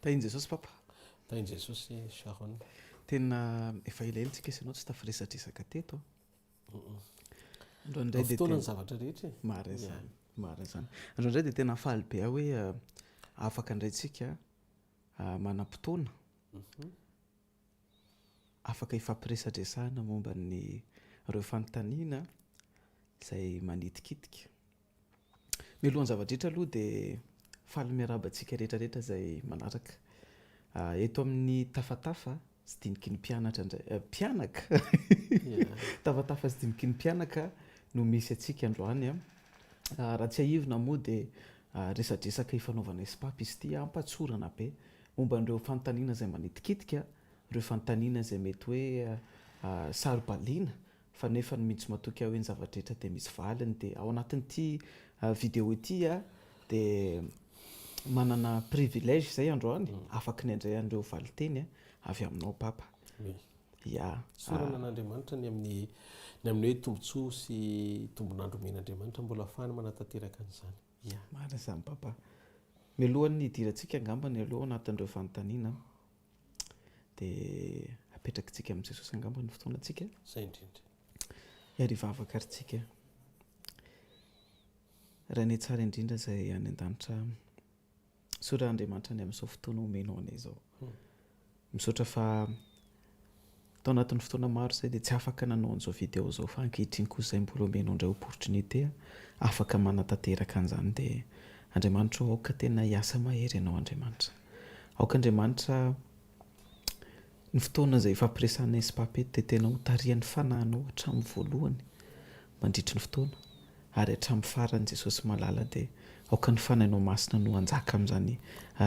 tainy jesosy papa tainy jesosy Sharon tena efa ilailitsika isanao tsy tafiresadresaka teto androandray de fotoana ny zavatra rehetra mara zany mara zany androandray de tena faly be aho hoe afaka indraytsika manam-potoana afaka ifampiresadresahana momba ny reo fanontaniana izay manitikitika mialohan'ny zavadrehetra aloha de faly miarabantsika rehetrarehetra zay manaraka eto amin'ny tafatafa sy diniky ny mpianatra ndray mpianaka tafatafa sy diniky ny mpianaka no misy atsika androany raha tsy aivina moa de resadresaka ifanaovana espapy izy ity ampatsorana be momba an'ireo fanontaniana zay manitikitika reo fanontaniana zay mety hoe sarobaliana fa nefa mihitsy matoky hoe ny zavadrehetra de misy valiny de ao anatin'ity vidéo ity de manana privilège zay androany afaka ny andray an'ireo valiteny avy aminao papa ya sorana an'Andriamanitra ny amin'ny hoe tombontsoa sy tombon'andromen'Andriamanitra mbola afahany manatanteraka an'izany ya marina zany papa mialohan'ny idirantsika angambany aloha anatin'ireo fanontaniana de apetrakitsika amin'i Jesosy angambany fotoana antsika zay indrindra iarivavaka aritsika raha ny tsara indrindra zay any an-danitra sora Andriamanitra ny amin'izao fotoana omenao anay zao misaotra fa tao anatin'ny fotoana maro zay de tsy afaka nanao an'izao vidéo zao fa ankehitriny kosa zay mbola omenao indray opportunité afaka manatanteraka an'izany de Andriamanitra aoka tena hiasa mahery ianao Andriamanitra aoka Andriamanitra ny fotoana zay fampiresanay espapy de tena ho tarihan'ny fanahinao hatramin'ny voalohany mandritry ny fotoana ary hatramin'ny farany Jesosy malala de aoka ny fanahinao masina no anjaka amin'izany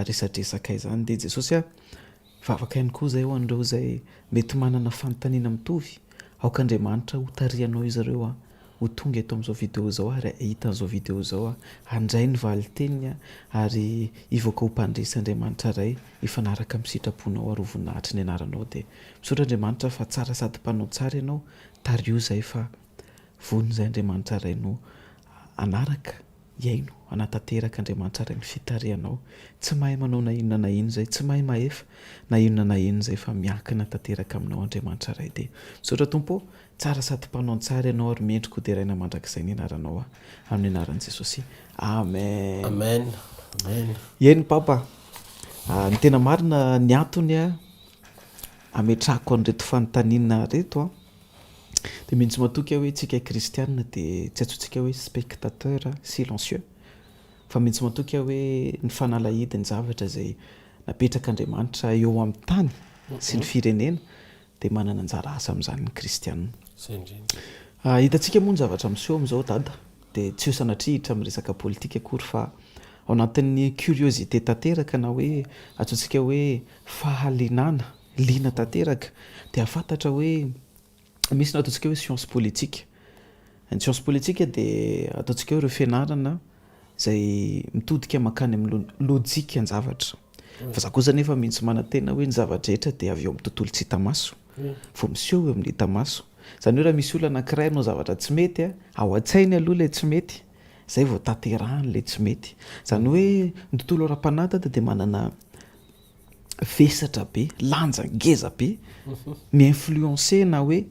resadresaka izany de Jesosy vavaka ihany koa zay ho an'ireo zay mety manana fanontaniana mitovy aoka Andriamanitra ho tarihanao izy ireo ho tonga eto amin'izao vidéo zao ary hita an'izao vidéo zao handray ny valiteniny ary ivoaka ho mpandresy Andriamanitra ray ifanaraka amin'ny sitraponao ary ho voninahitry ny anaranao de misaotra Andriamanitra fa tsara sady mpanao tsara ianao tario zay fa vony zay Andriamanitra ray no anaraka iaino anatanteraka Andriamanitra ray ny fitarihanao tsy mahay manao na inona na ino zay tsy mahay mahefa na inona na ino zay fa miankina tanteraka aminao Andriamanitra ray de misaotra Tompo tsara sady mpanao tsara ianao ary mendrika de raina mandrakizay ny anaranao amin'ny anaran'i Jesosy amen amen amen eny papa ny tena marina ny antony ametrahako an'reto fanontaniana reto de mihitsy matoky hoe tsika kristianina de tsy atsotsika hoe spectateur silencieux fa mihitsy matoky hoe ny fanalahidy ny zavatra zay napetrak'Andriamanitra eo amin'ny tany sy ny firenena de manana anjara asa amin'izany ny kristianina zay indrindra hitantsika moa ny zavatra miseho amin'izao dada de tsy ho sanatrihitra amin'ny resaka politika akory fa ao anatin'ny curiosité tanteraka na hoe atsotsika hoe fahalinana liana tanteraka de afantatra hoe misy na ataontsika hoe science politique ny science politique de ataontsika hoe ireo fianarana zay mitodika makany amin'ny lojika ny zavatra fa za kosa nefa mihitsy manantena hoe ny zavadrehetra de avy eo amin'ny tontolo tsy hita maso vo miseho eo amin'ny hita maso zany hoe raha misy olona anankiray anao zavatra tsy mety ao an-tsainy aloha le tsy mety zay vao tanterahany le tsy mety zany hoe ny tontolo ara-panatata de manana vesatra be lanja ngeza be mi-influencer na hoe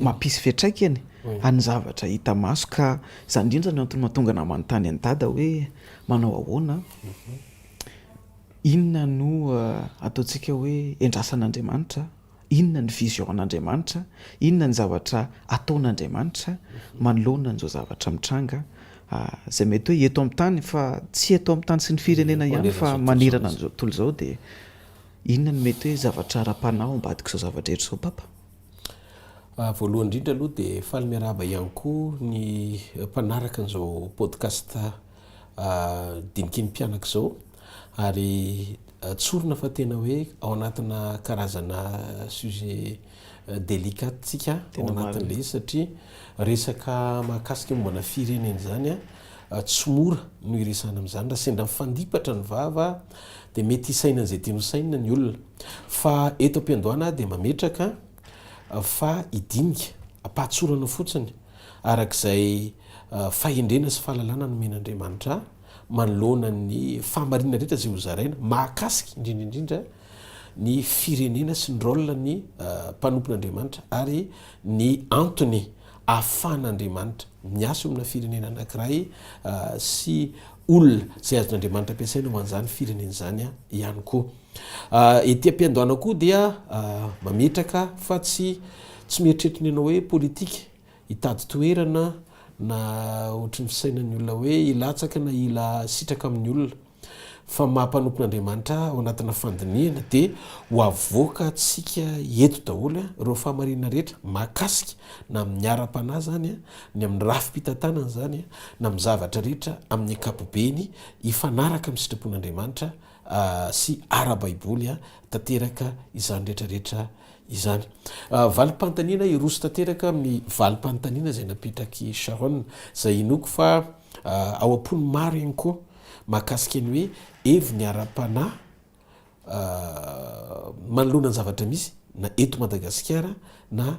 mampisy fiatraikany any zavatra hita maso ka zany indrindra ny antony mahatonga na manontany any dada hoe manao ahoana inona no ataontsika hoe endrasan'Andriamanitra inona ny vision an'Andriamanitra inona ny zavatra ataon'Andriamanitra manoloana n'izao zavatra mitranga zay mety hoe eto amin'ny tany fa tsy eto amin'ny tany sy ny firenena ihany fa manerana n'izao tontolo zao de inona ny mety hoe zavatra ara-panao ambadika izao zavadrehetra izao papa voalohany indrindra aloha de faly miarahaba ihany koa ny mpanaraka an'izao podcast diniky ny mpianaka zao ary tsorona fa tena hoe ao anatina karazana sujet délicat tsika ao anatin'le izy satria resaka mahakasika mombana firenena zany tsy mora no iresana amin'izany raha sendra mifandipatra ny vava de mety isainan'izay tiano saina ny olona fa eto am-piandohana de mametraka fa idinika ampatsorana fotsiny arak'izay fahendrena sy fahalalana nomen'Andriamanitra manoloana ny fahamarinana rehetra zay ho zaraina mahakasika indrindraindrindra ny firenena sy ny rôla ny mpanompon'andriamanitra ary ny antony ahafan'andriamanitra miaso amina firenena anankiray sy olona zay azon'andriamanitra ampiasaina ho an'izany firenena zany ihany koa ety am-piandohana koa dia mametraka fa tsy mieritreritra ny anao hoe politika hitady toerana na ohatry ny fisainan'ny olona hoe ilatsaka na ila sitraka amin'ny olona fa mahampanompon'andriamanitra ao anatina fandiniana dia ho avoaka tsika eto daholo reo fahamarinana rehetra mahakasika na amin'ny ara-panahy zany ny amin'ny rafim-pitantanana zany na amin'ny zavatra rehetra amin'ny ankapobeny hifanaraka amin'ny sitrapon'andriamanitra sy ara-baiboly tanteraka izany rehetrarehetra izany valim-pantaniana iroso tanteraka amin'ny valim-pantaniana zay napetraky Sharon zay inoko fa ao am-pony maro ihany koa mahakasika ny hoe evy ny ara-panahy manoloana ny zavatra misy na eto Madagasikara na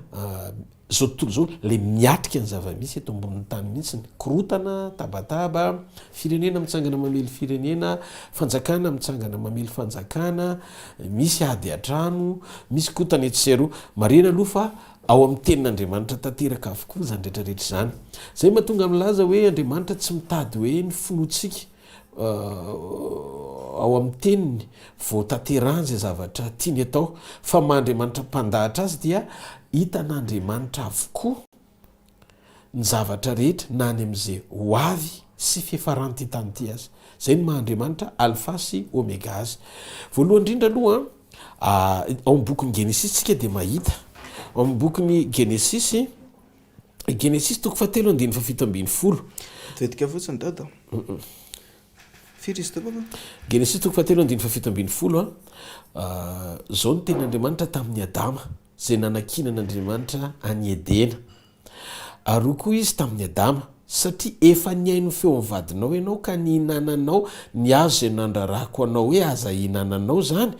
zao tontolo zao le miatrika ny zava-misy eto ambonin'ny tany mihitsy ny korotana tabataba firenena mitsangana mamely firenena fanjakana mitsangana mamely fanjakana misy ady atrano misy kotana eto seroa marena aloha fa ao amin'ny tenin'andriamanitra tanteraka avokoa zany rehetrarehetra zany zay mahatonga milaza hoe andriamanitra tsy mitady hoe ny finoatsika ao amin'ny teniny vo tanterahany zay zavatra tiany atao fa mahandriamanitra mpandahatra azy dia hitan'andriamanitra avokoa ny zavatra rehetra na any amin'izay ho avy sy fiafarany ty tany ty azy zay ny mahandriamanitra alfa sy omega azy voalohany indrindra aloha ao amin'ny bokyny Genesis tsika dia mahita ao amin'ny bokyny Genesis toko 7:17 vetika fotsiny dada Genesis toko 7:17 zao ny ten'andriamanitra tamin'ny Adama zay nanakinan'andriamanitra any Edena ary koa izy tamin'ny Adama satria efa niaino feo mivadinao ianao ka nihinananao ny azo zay nandrarako anao hoe aza hihinananao zany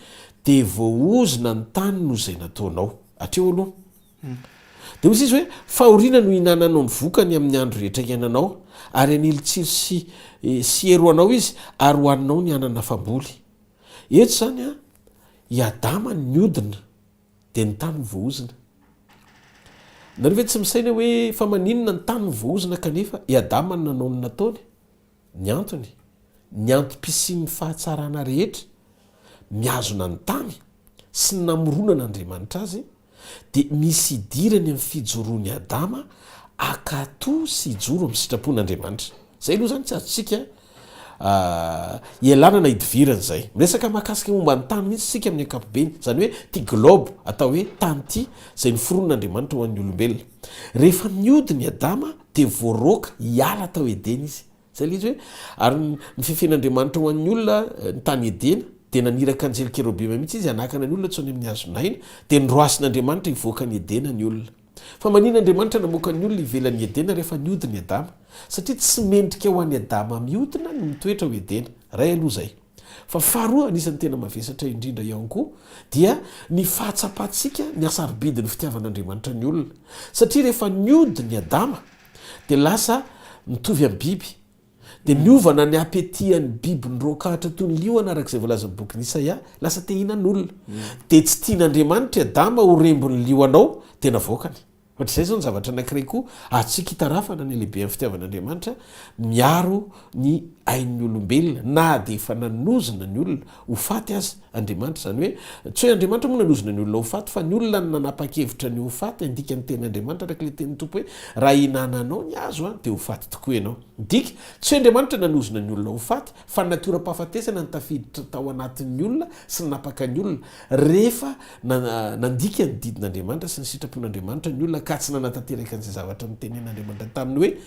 de voaozona ny tany noho zay nataonao atreo aloha de misy izy hoe fahoriana no hihinananao ny vokany amin'ny andro rehetra iainanao ary anilitsiro sy heroanao izy ary hoaninao ny anana famboly eto zany i Adama ny odina de ny tany voaozina nareo ve tsy misaina hoe fa maninona ny tany voaozina kanefa i Adama ny nanao ny nataony ny antony ny antom-pisian'ny fahatsarana rehetra miazona ny tany sy ny namoronan'andriamanitra azy de misy idirany amin'ny fijoroany Adama akato sy ijoro amin'ny sitrapon'andriamanitra zay aloha zany tsy azotsika ialana na idivirana zay miresaka mahakasika momba ny tany mihitsy sika amin'ny ankapobeny zany hoe ty globe atao hoe tany ty zay ny foronon'andriamanitra ho an'ny olombelona rehefa niodiny Adama de voaroka hiala tao Edena izy zay le izy hoe ary ny fifen'andriamanitra ho an'ny olona ny tany Edena de naniraka anjely kerobima mihitsy izy anakana ny olona tsony amin'ny hazonaina de nyroasin'andriamanitra hivoaka ny Edena ny olona fa manin'andriamanitra namoaka ny olona ivelan'ny Edena rehefa niodiny Adama satria tsy mendrika ho an'ny Adama miodina no mitoetra ho Edena ray aloha zay fa faharoa anisan'ny tena mavesatra indrindra ihany koa dia ny fahatsapatsika ny asarobidi ny fitiavan'andriamanitra ny olona satria rehefa niodiny Adama de lasa mitovy amin'ny biby de miovana ny apetian'ny biby ny rokahatra toy ny liona arak'izay voalazan'ny boky Isaia lasa te hihinan'olona de tsy tian'andriamanitra Adama ho rembon'ny lionao de navoakany ohatr'izay zao ny zavatra anankiray koa atsika hitarafana ny lehibe amin'ny fitiavan'andriamanitra miaro ny ain'ny olombelona na de efa nanozona ny olona ho faty azy andriamanitra zany hoe tsy hoe andriamanitra moa nanozona ny olona ho faty fa ny olona ny nanapa-kevitra ny ho faty andika ny tenyandriamanitra araka le tenin'ny tompo hoe raha hinananao ny azo de ho faty tokoa ianao ndika tsy hoe andriamanitra nanozona ny olona ho faty fa natoram-pahafatesana ny tafiditra tao anatin'ny olona sy ny napaka ny olona rehefa nandika ny didin'andriamanitra sy ny sitrapon'andriamanitra ny olona ka tsy nanatanteraka an'izay zavatra mitenen'andriamanitra taminy hoe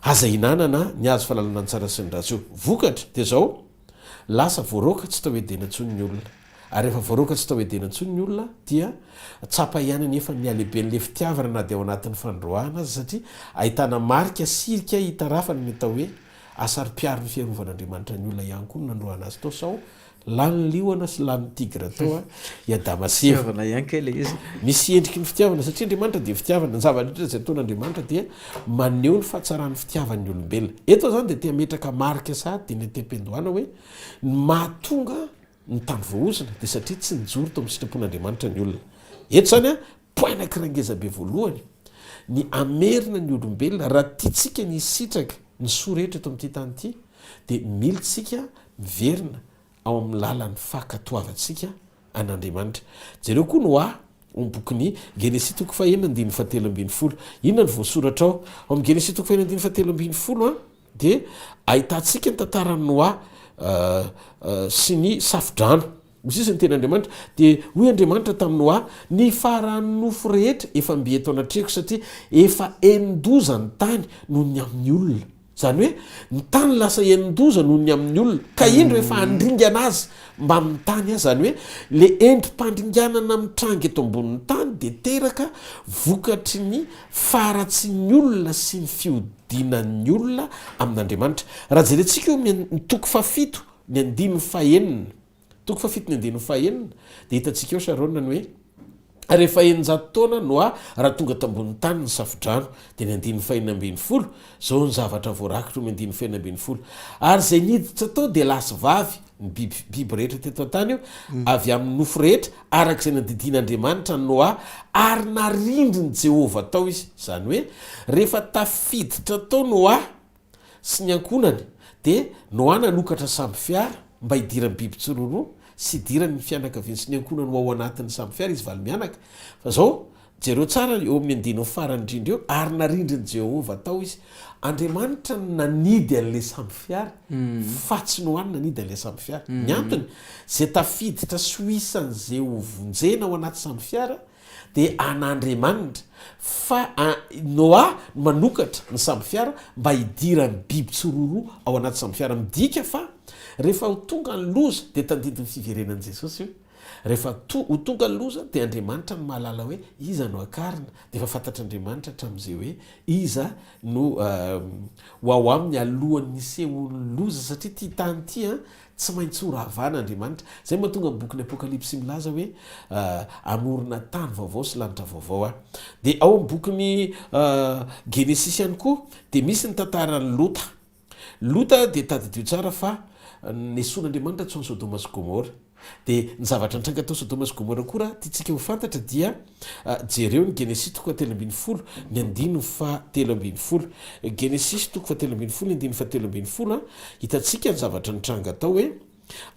aza hinanana ny azo fahalalana ny tsara sy ny ratsy io vokatra de zao lasa voaroka tsy tao Edena ntsony ny olona ary rehefa voaroka tsy tao Edena ntsony ny olona dia tsapa ihany nefa ny alehiben'le fitiavana na de ao anatin'ny fandroahana azy satria ahitana marika sirika hitarafana ny atao hoe asary-piaro ny fiarovan'andriamanitra ny olona ihany koa no nandroahana azy tao sao lany lioana sy lany tigre tao a iadamaseva fitiavana ihany kely izy misy endriky ny fitiavana satria andriamanitra dia fitiavana ny zava-dritra zay ataon'andriamanitra dia maneho ny fahatsarany fitiavan'ny olombelona eto zany dia tia metraka marika sady dia ny tempendoana hoe mahatonga ny tany voaozina dia satria tsy nijoro to amin'ny sitrapon'andriamanitra ny olona eto zany a poinakirangeza be voalohany ny amerina ny olombelona raha tiatsika ny sitraka ny soa rehetra eto amin'ity tany ity dia militsika miverina ao amin'ny lalan'ny fakatoavantsika an'andriamanitra jereo koa no bokyny genesia toko fahenina andiny fatelo ambiny folo inona ny voasoratra ao amin'ny genesia toko fahenina andiny fatelo ambiny folo dia ahitantsika ny tantarany noa sy ny safidrano misisy ny ten'andriamanitra dia hoy andriamanitra tamin'ny ny farany nofo rehetra efa mbe eto anatrehako satria efa enindoza ny tany noho ny amin'ny olona zany hoe ny tany lasa enindoza noho ny amin'ny olona ka indro efa andringana azy mba amin'ny tany azy zany hoe le endrim-pandringanana mitrangy eto ambonin'ny tany dia teraka vokatry ny faratsy ny olona sy ny fiodinan'ny olona amin'andriamanitra raha jerentsika eo ny toko fafito ny andininy fahenina toko fafito ny andininy fahenina dia hitantsika eo saronany hoe rehefa eninjato taona no raha tonga tambon'ny tany ny safidrano dia ny andininy fahenina ambiny folo zao ny zavatra voarakitra my andininy fahenina ambiny folo ary zay niditra tao dia lasy vavy ny biby rehetra teto an-tany eo avy amin'ny nofo rehetra arak'izay nadidian'andriamanitra noa ary narindriny jehovah tao izy zany hoe rehefa tafiditra tao noa sy ny ankonany dia noa nanokatra samby fiara mba hidiran'ny biby tsororoa sy idirany fianakaviany sy ny ankonany ao anatin'ny samby fiara izy valy mianaka fa zao jereo tsara eo amin'ny andininy farany indrindra eo ary narindriny jehovah tao izy andriamanitra nanidy an'le samby fiara fa tsy noany nanidy an'le samby fiara ny antony zay tafiditra soisan'zay hovonjena ao anaty samby fiara dia an'andriamanitra fa noa manokatra ny samby fiara mba hidirany biby tsororoa ao anaty samby fiara midika fa rehefa ho tonga ny loza dia tandidin'ny fiverenan'i jesosy io rehefa ho tonga ny loza dia andriamanitra no mahalala hoe iza no akarina dia efa fantatr'andriamanitra hatramin'izay hoe iza no ho ao amin'ny alohan'ny nisehon'ny loza satria tia tany ity tsy maintsy ho rahavan'andriamanitra zay mahatonga bokyny apokalipsy milaza hoe amorona tany vaovao sy lanitra vaovao dia ao amin'ny bokyny genesis ihany koa dia misy ny tantarany lota dia tadidio tsara fa neson'andriamanitra tsy ho ny sodoma sy gomora dia ny zavatra nitranga tao sodoma sy gomora koa raha tiatsika ho fantatra dia jereo ny genesis toko fatelo ambiny folo ny andininy fatelo ambiny folo genesis toko fatelo ambiny folo ny andininy fatelo ambiny folo hitantsika ny zavatra nitranga tao hoe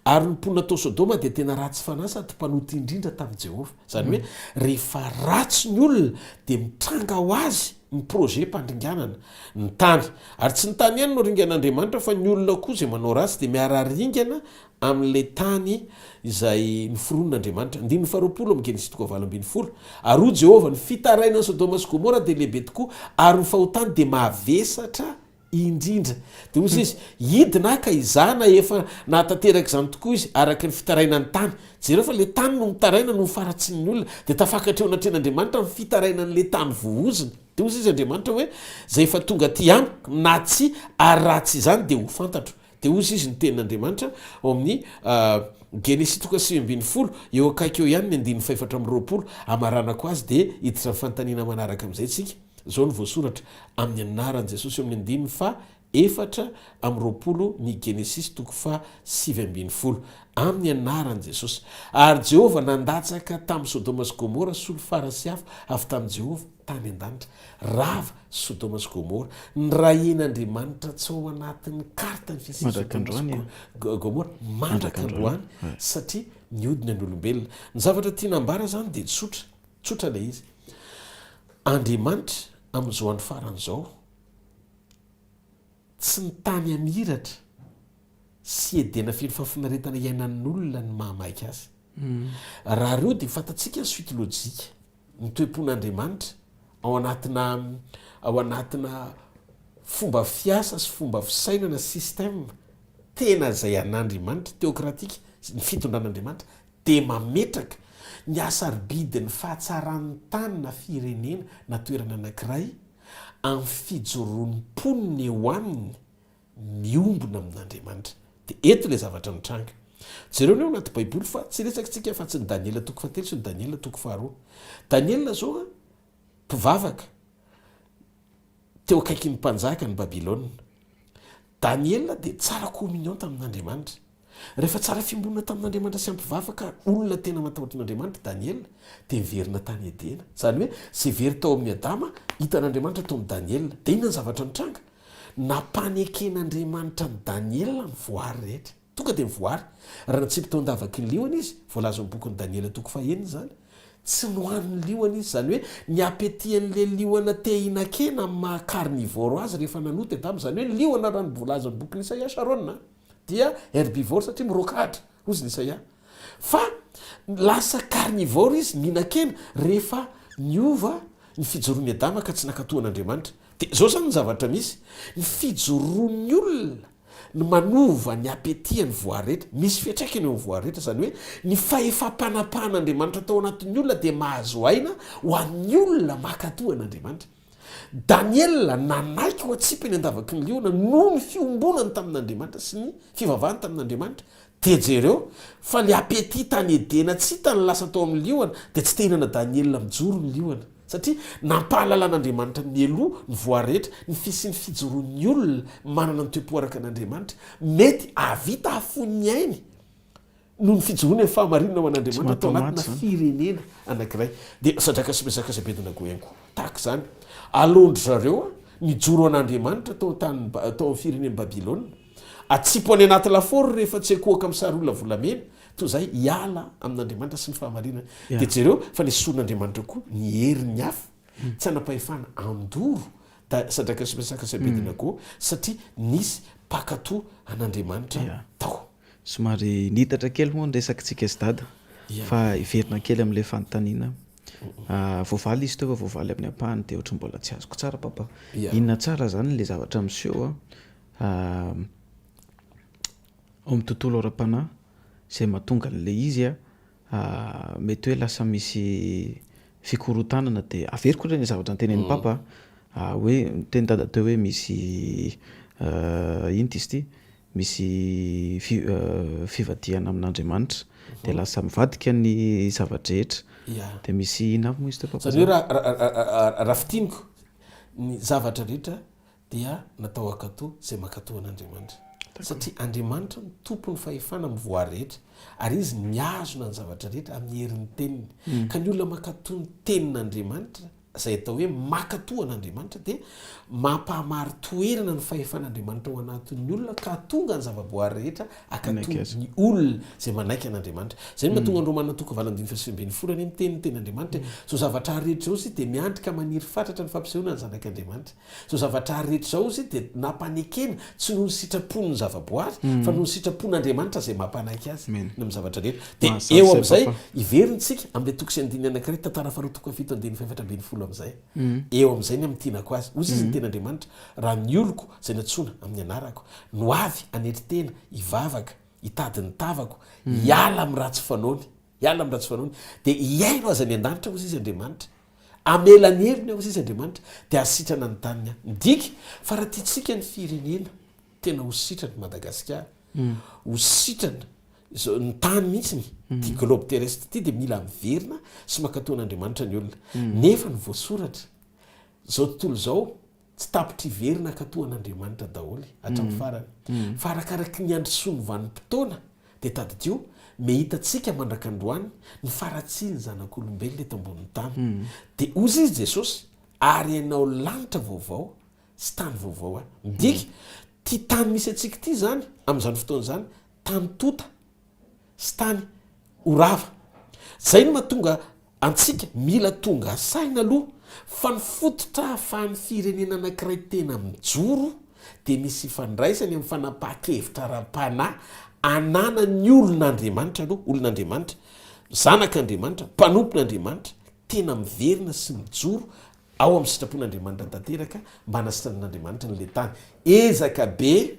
ary nymponina tao sodoma dia tena ratsy fanahy sady mpanoty indrindra tamin'i jehovah zany hoe rehefa ratsy ny olona dia mitranga ho azy ny projet mpandringanana ny tany ary tsy ny tany ihany no ringan'andriamanitra fa ny olona koa zay manao ratsy dia miararingana amin'le tany izay nyforonon'andriamanitra ndiny faharoapolo amin'ny genesis toko valo ambiny folo ary ho jehovah ny fitaraina ny sodoma sy gomora dia lehibe tokoa ary ny fahotany dia mahavesatra indrindra dia ozy izy hidina ka izana efa nahatanteraka izany tokoa izy araka ny fitarainany tany jereo fa le tany no mitaraina no mifaratsy ny olona dia tafakatra eo anatrehan'andriamanitra ny fitarainan'le tany voozina dia ozy izy andriamanitra hoe zay efa tonga ty amiko na tsy ary ratsy izany dia ho fantatro dia ozy izy ny tenin'andriamanitra ao amin'ny genesis toko sivy ambiny folo eo akaiky eo ihany ny andininy faefatra amin'ny roapolo amaranako azy dia hiditra ny fanontaniana manaraka amin'izay tsika zao ny voasoratra amin'ny anaran'i jesosy eo amin'ny andininy fa efatra amin'ny roapolo ny genesis toko fa sivy ambiny folo amin'ny anaran'i jesosy ary jehovah nandatsaka tamin'ny sodoma sy gomora solo farasy hafa avy tamin'i jehovah tany an-danitra rava sodoma sy gomora ny rahen'andriamanitra tsy ao anatin'ny karta ny fiasgomora mandraka androany satria niodina ny olombelona ny zavatra tia nambara zany dia tsotra le izy andriamanitra amin'izao an'ny faran'izao tsy ny tany aniratra sy edena feno fafinaretana iainan'olona ny mahamaika azy raha reo dia fantatsika ny suite lojika ny toe-pon'andriamanitra ao anatina fomba fiasa sy fomba fisainana système tena zay an'andriamanitra teokratika ny fitondran'andriamanitra dia mametraka ny asarbidy ny fahatsaran'ny tany na firenena na toerana anankiray amin'ny fijoronim-poniny eo aminy miombona amin'andriamanitra dia eto ilay zavatra nitranga jereo ny ao anaty baiboly fa tsy resakitsika fa tsy ny daniela toko fahatelo sy ny daniela toko faharoa. Daniela zao a mpivavaka teo akaiky ny mpanjaka ny babilôna. Daniela dia tsara communion tamin'Andriamanitra. Rehefa tsara fimbonana tamin'Andriamanitra sy ampivavaka olona tena matahotr'Andriamanitra Daniela dia miverina tany Edena. Zany hoe zay very tao amin'ny Adama hitan'Andriamanitra tao amin'ny Daniela. Dia inona ny zavatra nitranga? Nampaneken'Andriamanitra ny Daniela ny voary rehetra. Tonga dia mivoary. Raha tsy mpitondavaky ny liona izy, voalaza ny bokin'ny Daniela toko fahaenina zany. Tsy nohan'ny liona izy, zany hoe ny apetian'le liona te hinan-kena maha carnivore azy rehefa nanoty Adama, zany hoe ny liona raha ny voalaza ny bokin'ny Isaia Sharon dia herbivore satria mirokatra ozy ny Isaia. Fa lasa carnivore izy mihinan-kena rehefa niova ny fijoroan'ny Adama ka tsy nakatohan'Andriamanitra. Dia zao zany ny zavatra misy, ny fijoroan'ny olona ny manova ny apetihany voary rehetra, misy fiatraikany eo amin'ny voary rehetra, zany hoe ny fahefa-panapahan'Andriamanitra tao anatin'ny olona dia mahazo aina ho an'ny olona makatohan'Andriamanitra. Daniela nanaiky ho atsipany andavaky ny liona noho ny fiombonany tamin'Andriamanitra sy ny fivavahany tamin'Andriamanitra. Dia jereo fa le apeti tany Edena tsy hitany lasa tao amin'ny liona dia tsy tehinana Daniela mijoro ny liona. Satria nampahalalan'Andriamanitra ny elo ny voary rehetra, ny fisiany fijoroan'ny olona manana ny toe-poaraka an'Andriamanitra mety avita afony ainy noho ny fijoroany amin'ny fahamarinana ho an'Andriamanitra tao anatina firenena anankiray. Dia sadraka sy mesaka sabedina goeny koa tahaka izany. Alondry zareo nijoro an'Andriamanitra tao amin'ny fireneny Babilôna. Atsipo any anaty lafaoro rehefa tsy haikohaka amin'ny sary olona volamena toy izay hiala amin'Andriamanitra sy ny fahamarinana. Dia jereo fa nisoron'Andriamanitra koa ny herin'ny hafa tsy hanapahefana andoro sadraka sy mesaka sabedina koa satria nisy mpakatoa an'Andriamanitra tao. Somary nitatra kely moa ny resakitsika sy dada fa iverina kely amin'ilay fanontaniana. Voavaly izy teo fa voavaly amin'ny ampahany dia ohatry mbola tsy azoko tsara papa. Inona tsara zany le zavatra miseho ao amin'ny tontolo ara-panahy izay mahatonga an'ilay izy mety hoe lasa misy fikorotanana dia averiko ohatry ny zavatra nytenen'ny papa hoe teny dada teo hoe misy ino izy ity misy fivadihana amin'Andriamanitra dia lasa mivadika ny zavadrehetra. Dia misy ina moa izy teo papa. Zany hoe raha fitiniko ny zavatra rehetra dia natao akatò zay makatò an'Andriamanitra. Satria Andriamanitra ny tompony fahefana amin'ny voary rehetra ary izy miazona ny zavatra rehetra amin'ny herin'ny teniny. Ka ny olona makatò ny tenin'Andriamanitra zay atao hoe makatò an'Andriamanitra dia mampahamary toerana ny fahefan'Andriamanitra ao anatin'ny olona ka tonga ny zavaboary rehetra akatò ny olona zay manaiky an'Andriamanitra. Zay ny mahatonga ny Romana toko 9:24 miteny ny tenin'Andriamanitra so zavatra rehetra zao izy dia miandrika maniry fatratra ny fampisehoana ny zanak'Andriamanitra. So zavatra rehetra zao izy dia nampanekena tsy noho ny sitrapony ny zavaboary fa noho ny sitrapon'Andriamanitra zay mampanaiky azy ny amin'ny zavatra rehetra. Dia eo amin'izay iverintsika amin'ny toko 9 anankiray tantara faharoa toko 7:24 amin'izay. Eo amin'izay ny amin'tinako azy. Ozy izy ny ten'Andriamanitra raha ny oloko zay natsoina amin'ny anarako no avy anetry tena hivavaka hitady ny tavako hiala amin'ny ratsy fanaony, hiala amin'ny ratsy fanaony dia hiaino azy any an-danitra ozy izy Andriamanitra. Amela ny heriny ozy izy Andriamanitra dia asitrana ny taniny midika fa raha tiatsika ny firenena tena ho sitrana Madagasikara ho sitrana ny tany mihitsy ty globe terrestre ty dia mila miverina sy makatò an'Andriamanitra ny olona. Nefa ny voasoratra zao tontolo zao tsy tapitra hiverina akatò an'Andriamanitra daholy hatramin'ny farany. Fa arakaraky ny androsoa ny vanim-potoana dia tadidio mehitantsika mandrak'androany ny faratsiany zanak'olombelona eto ambonin'ny tany. Dia ozy izy Jesosy ary ianao lanitra vaovao sy tany vaovao midika ty tany misy atsika ity zany amin'izany fotoana zany tany tota sy tany orava. Zay no mahatonga antsika mila tonga saina aloha fa ny fototra hahafahan'ny firenena anankiray tena mijoro dia misy fandraisany amin'ny fanapaha-kevitra ara-panahy anana ny olon'Andriamanitra aloha, olon'Andriamanitra, zanak'Andriamanitra, mpanompon'Andriamanitra tena miverina sy mijoro ao amin'ny sitrapon'Andriamanitra tanteraka mba hanasitran'Andriamanitra n'ilay tany. Ezaka be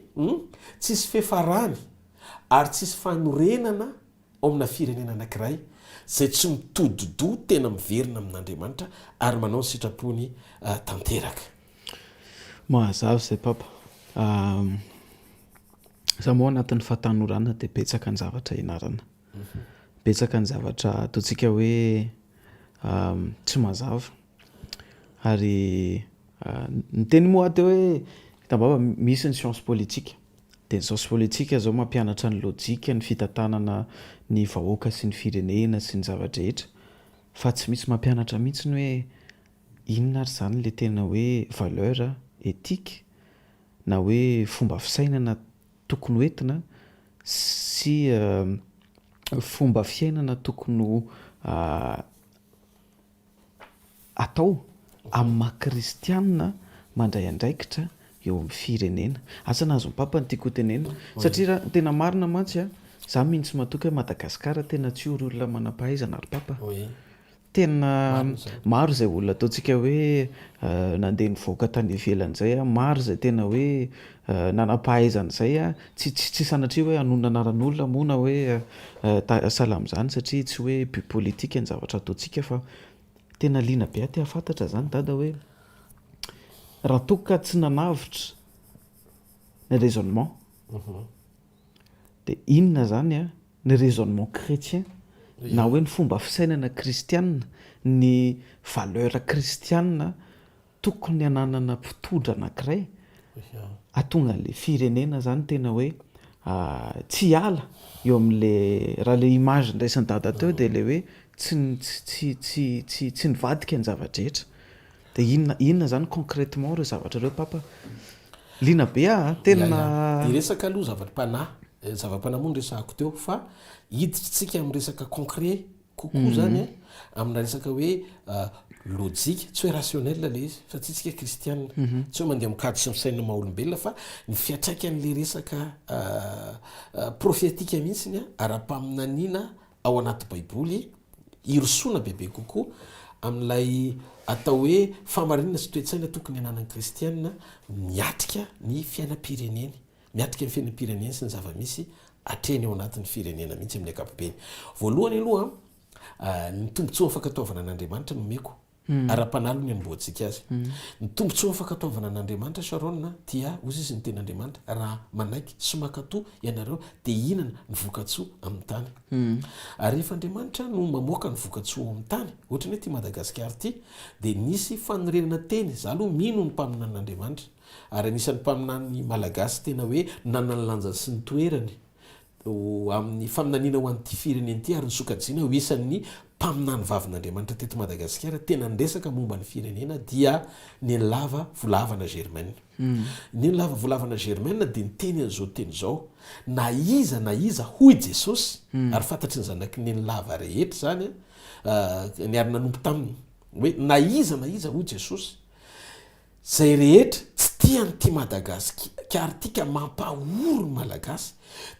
tsisy fefarany ary tsisy fanorenana ao amina firenena anankiray zay tsy mitododo tena miverina amin'Andriamanitra ary manao ny sitrapony tanteraka. Mahazavy zay papa. za moa anatin'ny fahatanorana dia betsaka ny zavatra ianarana betsaka ny zavatra ataontsika hoe tsy mazava ary ny teny moa teo hoe hitambava misy ny science politique dia ny science politique zao mampianatra ny lojika ny fitantanana ny vahoaka sy ny firenena sy ny zavatra rehetra fa tsy misy mampianatra mihitsy ny hoe inona ary zany le tena hoe valeur éthique na hoe fomba fisainana tokony hoentina sy fomba fiainana tokony atao amin'ny maha-kristianina mandray andraikitra eo amin'ny firenena. Asa nahazo ny papa ny tiako tenena satria raha tena marina mantsy za mihitsy matoka hoe Madagasikara tena tsy ory olona manam-pahaizana ary papa tena maro izay olona ataontsika hoe nandeha nivoaka tany ivelan'izay maro izay tena hoe nanam-pahaizana izay tsy sanatria hoe hanona anaran'olona moa na hoe salam'izany satria tsy hoe but politika ny zavatra ataontsika fa tena liana be aty hafantatra zany dada hoe raha toka tsy nanavitra ny raisonnement dia inona zany ny raisonnement chrétien na hoe ny fomba fisainana kristianina ny valeur kristianina tokony hananana mpitondra anankiray atonga n'le firenena zany tena hoe tsy hiala eo amin'le raha le image ndraisan'ny dada teo dia le hoe tsy nivadika ny zavatra rehetra dia inona zany concrètement reo zavatra reo papa liana be tena iresaka aloha zava-panahy moa ny resahako teo fa hiditrytsika amin'ny resaka concret kokoa zany amina resaka hoe lojika tsy hoe rationnel le izy fa tsy tsika kristianina tsy hoe mandeha mikady sy misaina maha-olombelona fa ny fiatraikan'le resaka profetika mihitsiny ara-paminaniana ao anaty baiboly irosoana bebe kokoa amin'ilay atao hoe famarinana sy toetsaina tokony ananan'ny kristianina miatrika ny fiainam-pireneny miatrika ny fiainam-pireneny sy ny zava-misy atreny ao anatin'ny firenena mihitsy amin'ny akapobeny. Voalohany aloha ny tombontsoa afaka ataovana an'Andriamanitra nomeko ara-panalo ny amboantsika azy. Ny tombontsoa afaka ataovana an'Andriamanitra Sharon dia ozy izy ny ten'Andriamanitra raha manaiky sy makatoa ianareo dia ihinana ny vokatsoa amin'ny tany. Ary rehefa Andriamanitra no mamoaka ny vokatsoa amin'ny tany ohatra ny hoe ty Madagasikara ty dia nisy fanorenana teny za aloha mino ny mpaminan'Andriamanitra ary anisan'ny mpaminany malagasy tena hoe nanany lanjany sy ny toerany amin'ny faminaniana ho an'ity fireneny ity ary ny sokajiana ho isan'ny mpaminany vavin'Andriamanitra teto Madagasikara tena ndresaka momba ny firenena dia ny lava volavana Germaine. Ny lava volavana Germaine dia niteny an'izao teny izao na iza hoy Jesosy ary fantatry ny zanaky ny lava rehetra zany ny ary nanompo taminy hoe na iza hoy Jesosy zay rehetra tsy tiany ty Madagasikara tika mampahoro ny malagasy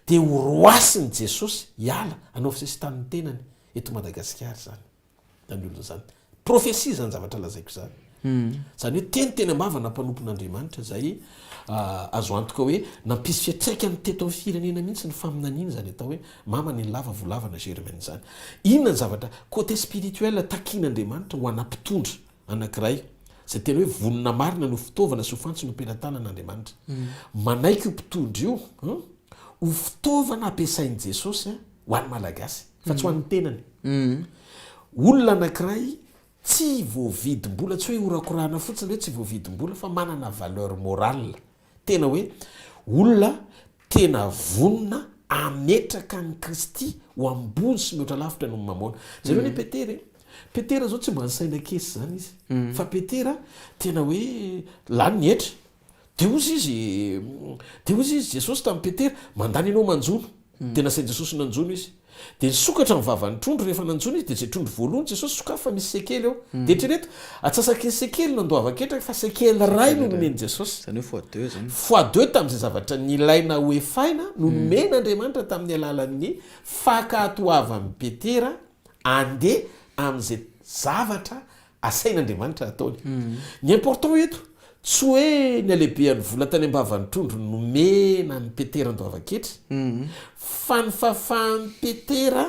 dia horoasiny Jesosy hiala anaovy sesy tanin'ny tenany eto Madagasikara zany tany olona zany profesia zany zavatra lazaiko zany zany hoe teny mavana mpanompon'Andriamanitra zay azo antoka hoe nampisy fiatraikany teto amin'ny firenena mihitsy ny faminaniana zany atao hoe mamany ny lava volavana Germaine zany. Inona ny zavatra côté spirituel takian'Andriamanitra ho anampitondra anankiray zay tena hoe vonona marina no fitaovana sy ho fantsy no mpelantanan'Andriamanitra manaiky io mpitondra io ho fitaovana ampiasain'i Jesosy ho an'ny malagasy fa tsy ho an'ny tenany. Olona anankiray tsy voavidim-bola tsy hoe horakorana fotsiny hoe tsy voavidim-bola fa manana valeur morale tena hoe olona tena vonona ametraka ny Kristy ho ambony sy mihoatra lavitra no mamoana. Zay hoe Petera zao tsy mba nysaina kesy zany izy fa Petera tena hoe lany ny etra dia ozy izy Jesosy tamin'ny Petera mandany ianao manjono dia nasain Jesosy nanjono izy dia nisokatra ny vavany trondro rehefa nanjono izy dia zay trondro voalohany Jesosy sokafa fa misy sekely eo dia trereto atsasaka ny sekely nandoava-ketraka fa sekely ray no nomeny Jesosy zany hoe x2 tamin'izay zavatra nilaina hoe faina no nomen'Andriamanitra tamin'ny alalan'ny fakatoavan'ny Petera andeha amin'izay zavatra asain'Andriamanitra ataony. Ny important eto tsy hoe ny alehibean'ny vola tany ambavany trondro nomena ny Petera andoava-ketra fa ny fahafahan'ny Petera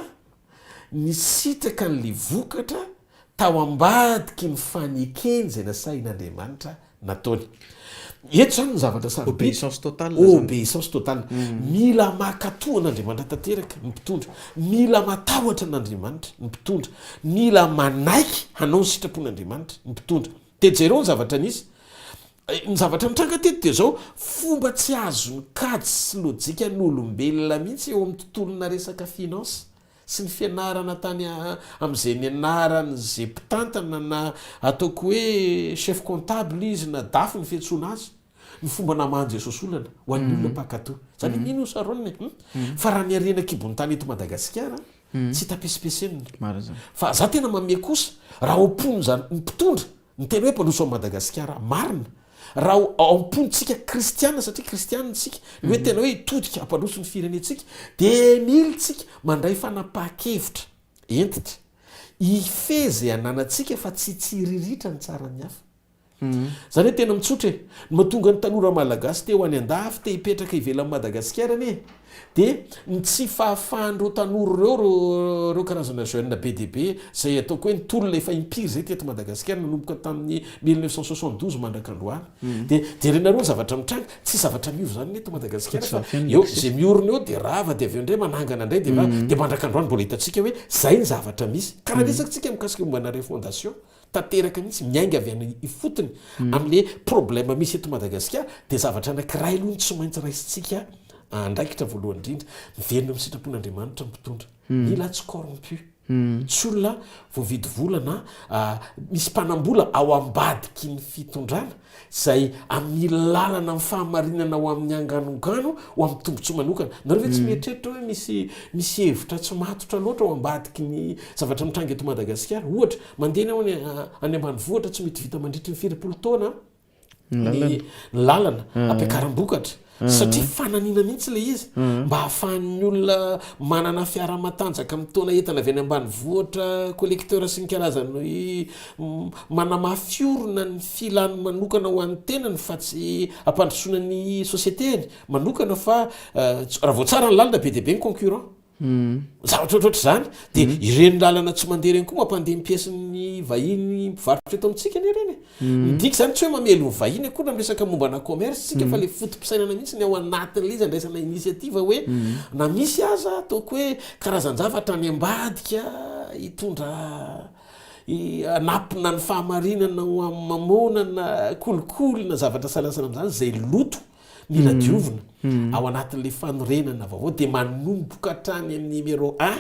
nisitraka n'le vokatra tao ambadiky ny fanekeny zay nasain'Andriamanitra nataony eto zany ny zavatra obéissance totale obéissance totale mila makatoa an'andriamanitra tanteraka ny mpitondra mila matahotra an'andriamanitra ny mpitondra mila manaiky hanao ny sitrapon'andriamanitra ny mpitondra de jereo ny zavatra nisy ny zavatra mitranga teto de zao fomba tsy azo ny kady sy lojika ny olombelona mihitsy eo amin'ny tontolona resaka finance sy ny fianarana tany am'izay ny anarany zay mpitantana na ataoko hoe chef comptable izy na dafy ny fiantsoana azy ny fomba namany jesosy olana ho an'ny olona mpakato zany mino osaronny fa raha ny arena kibony tany eto Madagasikara tsy tapesipesenina fa za tena mame kosa raha ompony zany ny mpitondra ny tena hoe mpanoso amin'ny Madagasikara marina raha ampontsika kristiana satria kristianitsika ny hoe tena hoe itodika ampanoso ny firenetsika de militsika mandray fanapaha-kevitra entitra ifezay ananatsika fa tsy tsiriritra ny tsara ny hafa zany hoe tena mitsotra ny mahatonga ny tanora malagasy te ho any andafy te hipetraka ivelan'ny Madagasikara ne de ny tsy fahafahandreo tanora reo karazana jeune be de be zay ataoko hoe nytolona efa impiry zay teto Madagasikara nanomboka tamin'ny 1972 mandrakandroany de renareo ny zavatra mitranga tsy zavatra miova zany neto Madagasikara fa eo zay miorina eo de rava de aveo indray manangana indray de mandrakandroany mbola hitantsika hoe zay ny zavatra misy karaha resakytsika mikasika mombana refondation tanteraka mihitsy miainga avy any ifotony am'le problème misy eto Madagasikara de zavatra anankiray aloha ny tsy maintsy raisitsika andraikitra voalohany indrindra miverina amin'ny sitrapon'Andriamanitra mpitondra mila tsy corrompu tsy olona voavidy volana misy mpanambola ao ambadiky ny fitondrana zay amin'ny lalana amin'ny fahamarinana ho amin'ny anganongano ho amin'ny tombontsoa manokana nareo ve tsy mieritreritra hoe misy hevitra tsy matotra loatra ao ambadiky ny zavatra mitranga eto Madagasikara ohatra mandeha ao any ambanivohitra tsy mety vita mandritry ny 20 taona ny lalana ampiakaram-bokatra satria fananina mihitsy le izy mba hahafahan'ny olona manana fiara-matanjaka amin'ny taona entana avy any ambanivohitra collecteur sy ny karazany manamafiorona ny filany manokana ho an'ny tenany fa tsy ampandrosoana ny sociétény manokana fa raha vao tsara ny lalana be de be ny concurrent zavatra ohatroatra zany de ireny lalana tsy mandeha reny koa mampandeha mpiasin'ny vahiny mpivarotra eto amintsika ny reny midiky zany tsy hoe mamelo ny vahiny akoa na miresaka mombana commerce tsika fa le fotom-pisainana mihitsy ny ao anatin'le izy andraisana initiative hoe na misy aza ataoko hoe karazan-javatra ny ambadika hitondra anapina ny fahamarinana ho amin'ny mamonana kolikoly na zavatra salasana am'zany zay loto mila diovina ao anatin'le fanorenana vaovao de manomboka hatrany amin'ny numéro 1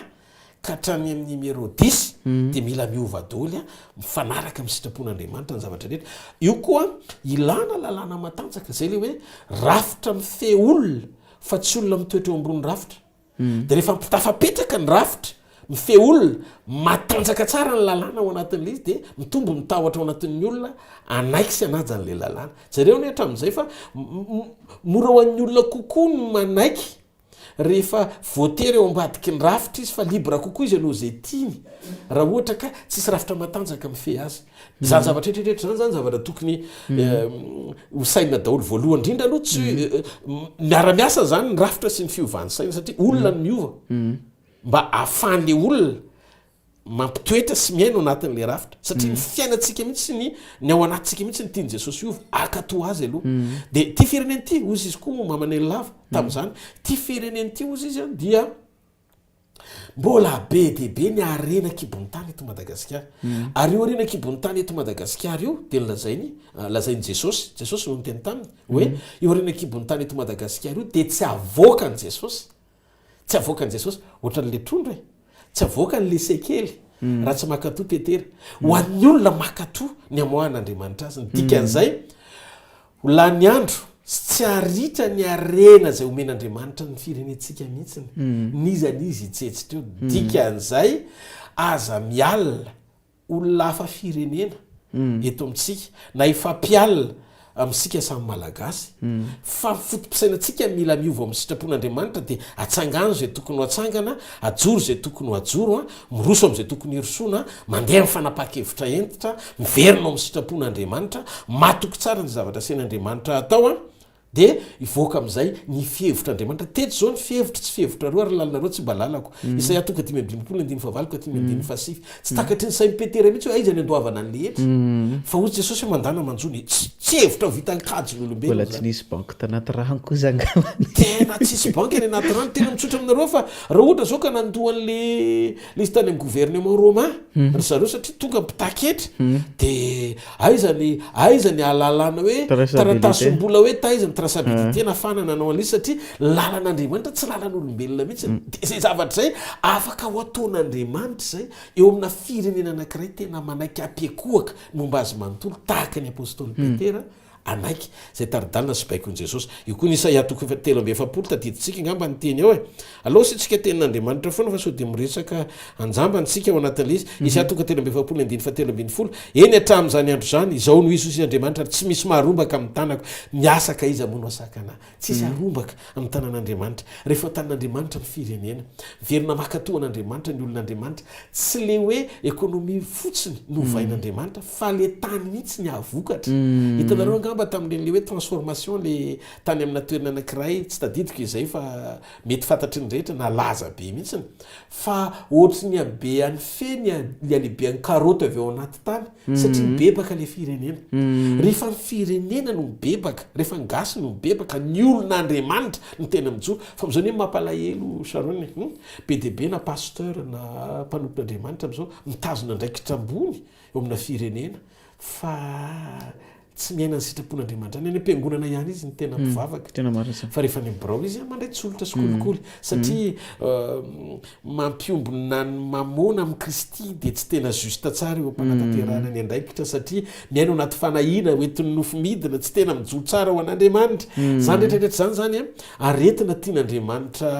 ka hatrany amin'ny numéro 10 de mila miova daoly mifanaraka amin'ny sitrapon'Andriamanitra ny zavatra rehetra io koa ilana lalàna matanjaka zay le hoe rafitra mife olona fa tsy olona mitoetra eo ambony rafitra de rehefa tafapetraka ny rafitra mife olona matanjaka tsara ny lalàna ao anatin'le izy de mitombo mitahotra ao anatin'ny olona anaiky sy anajan'le lalàna zareo ny hatramin'izay fa mora ho an'ny olona kokoa ny manaiky rehefa voatery eo ambadiky ny rafitra izy fa libra kokoa izy aloha zay tiany raha ohatra ka tsisy rafitra matanjaka mife azy zany zavatra rehetrarehetra zany zavatra tokony hosaina daholy voalohany indrindra aloha tsy miara-miasa zany ny rafitra sy ny fiovany saina satria olona ny miova mba ahafahan'le olona mampitoetra sy miaino anatin'le rafitra satria ny fiainantsika mihitsy ny ao anatsika mihitsy ny tiany Jesosy iova akato azy aloha de ty fireneny ty ozy izy koa mamanelo lava tam'zany ty fireneny ty ozy izy dia mbola be de be ny arena kibony tany eto Madagasikara ary io arena kibony tany eto Madagasikara io de lazainy Jesosy no niteny taminy hoe io arena kibony tany eto Madagasikara io de tsy avoakan' Jesosy tsy avoakan' Jesosy ohatran'le trondro e tsy avoakan'le sekely raha tsy makatoa tetera ho an'ny olona makatoa ny amoahan'Andriamanitra azy ny dikan'izay lany andro tsy aritra ny arena zay omen'Andriamanitra ny firenetsika mihitsiny nizanizy itsetsitra eo dikan'izay aza mialina olona hafa firenena eto amintsika na ifampialina amintsika samy malagasy fa fotom-pisainantsika mila miova amin'ny sitrapon'Andriamanitra de atsangano zay tokony ho atsangana ajoro zay tokony ho ajoro miroso am'izay tokony hirosona mandeha amin'ny fanapaha-kevitra entitra miverina amin'ny sitrapon'Andriamanitra matoky tsara ny zavatra sain'Andriamanitra atao de ivoaka am'izay ny fihevitra andriamanitra teto zao ny fihevitra tsy fihevitra roa ary lalinareo tsy mba lalako isaia tonga 5:25 tsy takatry ny saim-petera mihitsy hoe aiza ny andoavana ny lehetra fa ozy jesosy hoe mandana manjony tsy hevitra vitan-kajy mbola tsy nisy banky tanaty rahany koa zany tena tsisy banky any anaty rano tena mitsotra aminareo fa raha ohatra zao ka nandohan'le izy tany amin'ny gouvernement romain ry zareo satria tonga mpitaketra de aizany alalana hoe taratasym-bola hoe taiza ny traçabilité nafana nanao an'izy satria lalan'andriamanitra tsy lalan'olombelona mihitsy de zay zavatra zay afaka ho ataon'andriamanitra zay eo amina firenena anankiray tena manaiky ampiakohaka momba azy manontolo tahaka ny apôstôly petera anaiky zay taridalina sy baikon' jesosy io koa ny Isaia 3:7 tadiditsika ngamba ny teny ao e aloha sy tsika tenin'andriamanitra foana fa sao de miresaka anjambantsika ao anatin'le izy Isaia 3:7 eny atramin'izany andro zany izao no izy andriamanitra ary tsy misy maharombaka amin'ny tanako miasaka izy amono asakana tsisy arombaka amin'ny tanan'andriamanitra rehefa tanan'andriamanitra ny firenena verina makatohan'andriamanitra ny olon'andriamanitra tsy le hoe ekônomia fotsiny novain'andriamanitra fa le tany mihitsy ny ahavokatra hitanareo angamba tamin'le hoe transformation le tany amina toerana anankiray tsy tadidiko izay fa mety fantatry ny rehetra nalaza be mihitsiny fa ohatry ny abe any fe ny alehibe any karoty avy ao anaty tany satria mibebaka le firenena rehefa ny firenena no mibebaka rehefa ngasy no mibebaka ny olon'andriamanitra no tena mijoro fa am'izao ny mampalahelo sarony be deabe na pasteur na mpanompon'andriamanitra am'izao mitazona ndraikitra ambony eo amina firenena fa tsy miaina ny sitrapon'andriamanitra any am-piangonana ihany izy ny tena mpivavaka fa rehefa ny brao izy mandray tsolotra sy kolikoly satria mampiombona ny mamona amin'ny kristy de tsy tena justa tsara eo ampanataterana ny andraikitra satria miaina ao anaty fanahina hoentin'ny nofo midina tsy tena mijoro tsara ho an'andriamanitra zany rehetrarehetra zany zany a aretina tian'andriamanitra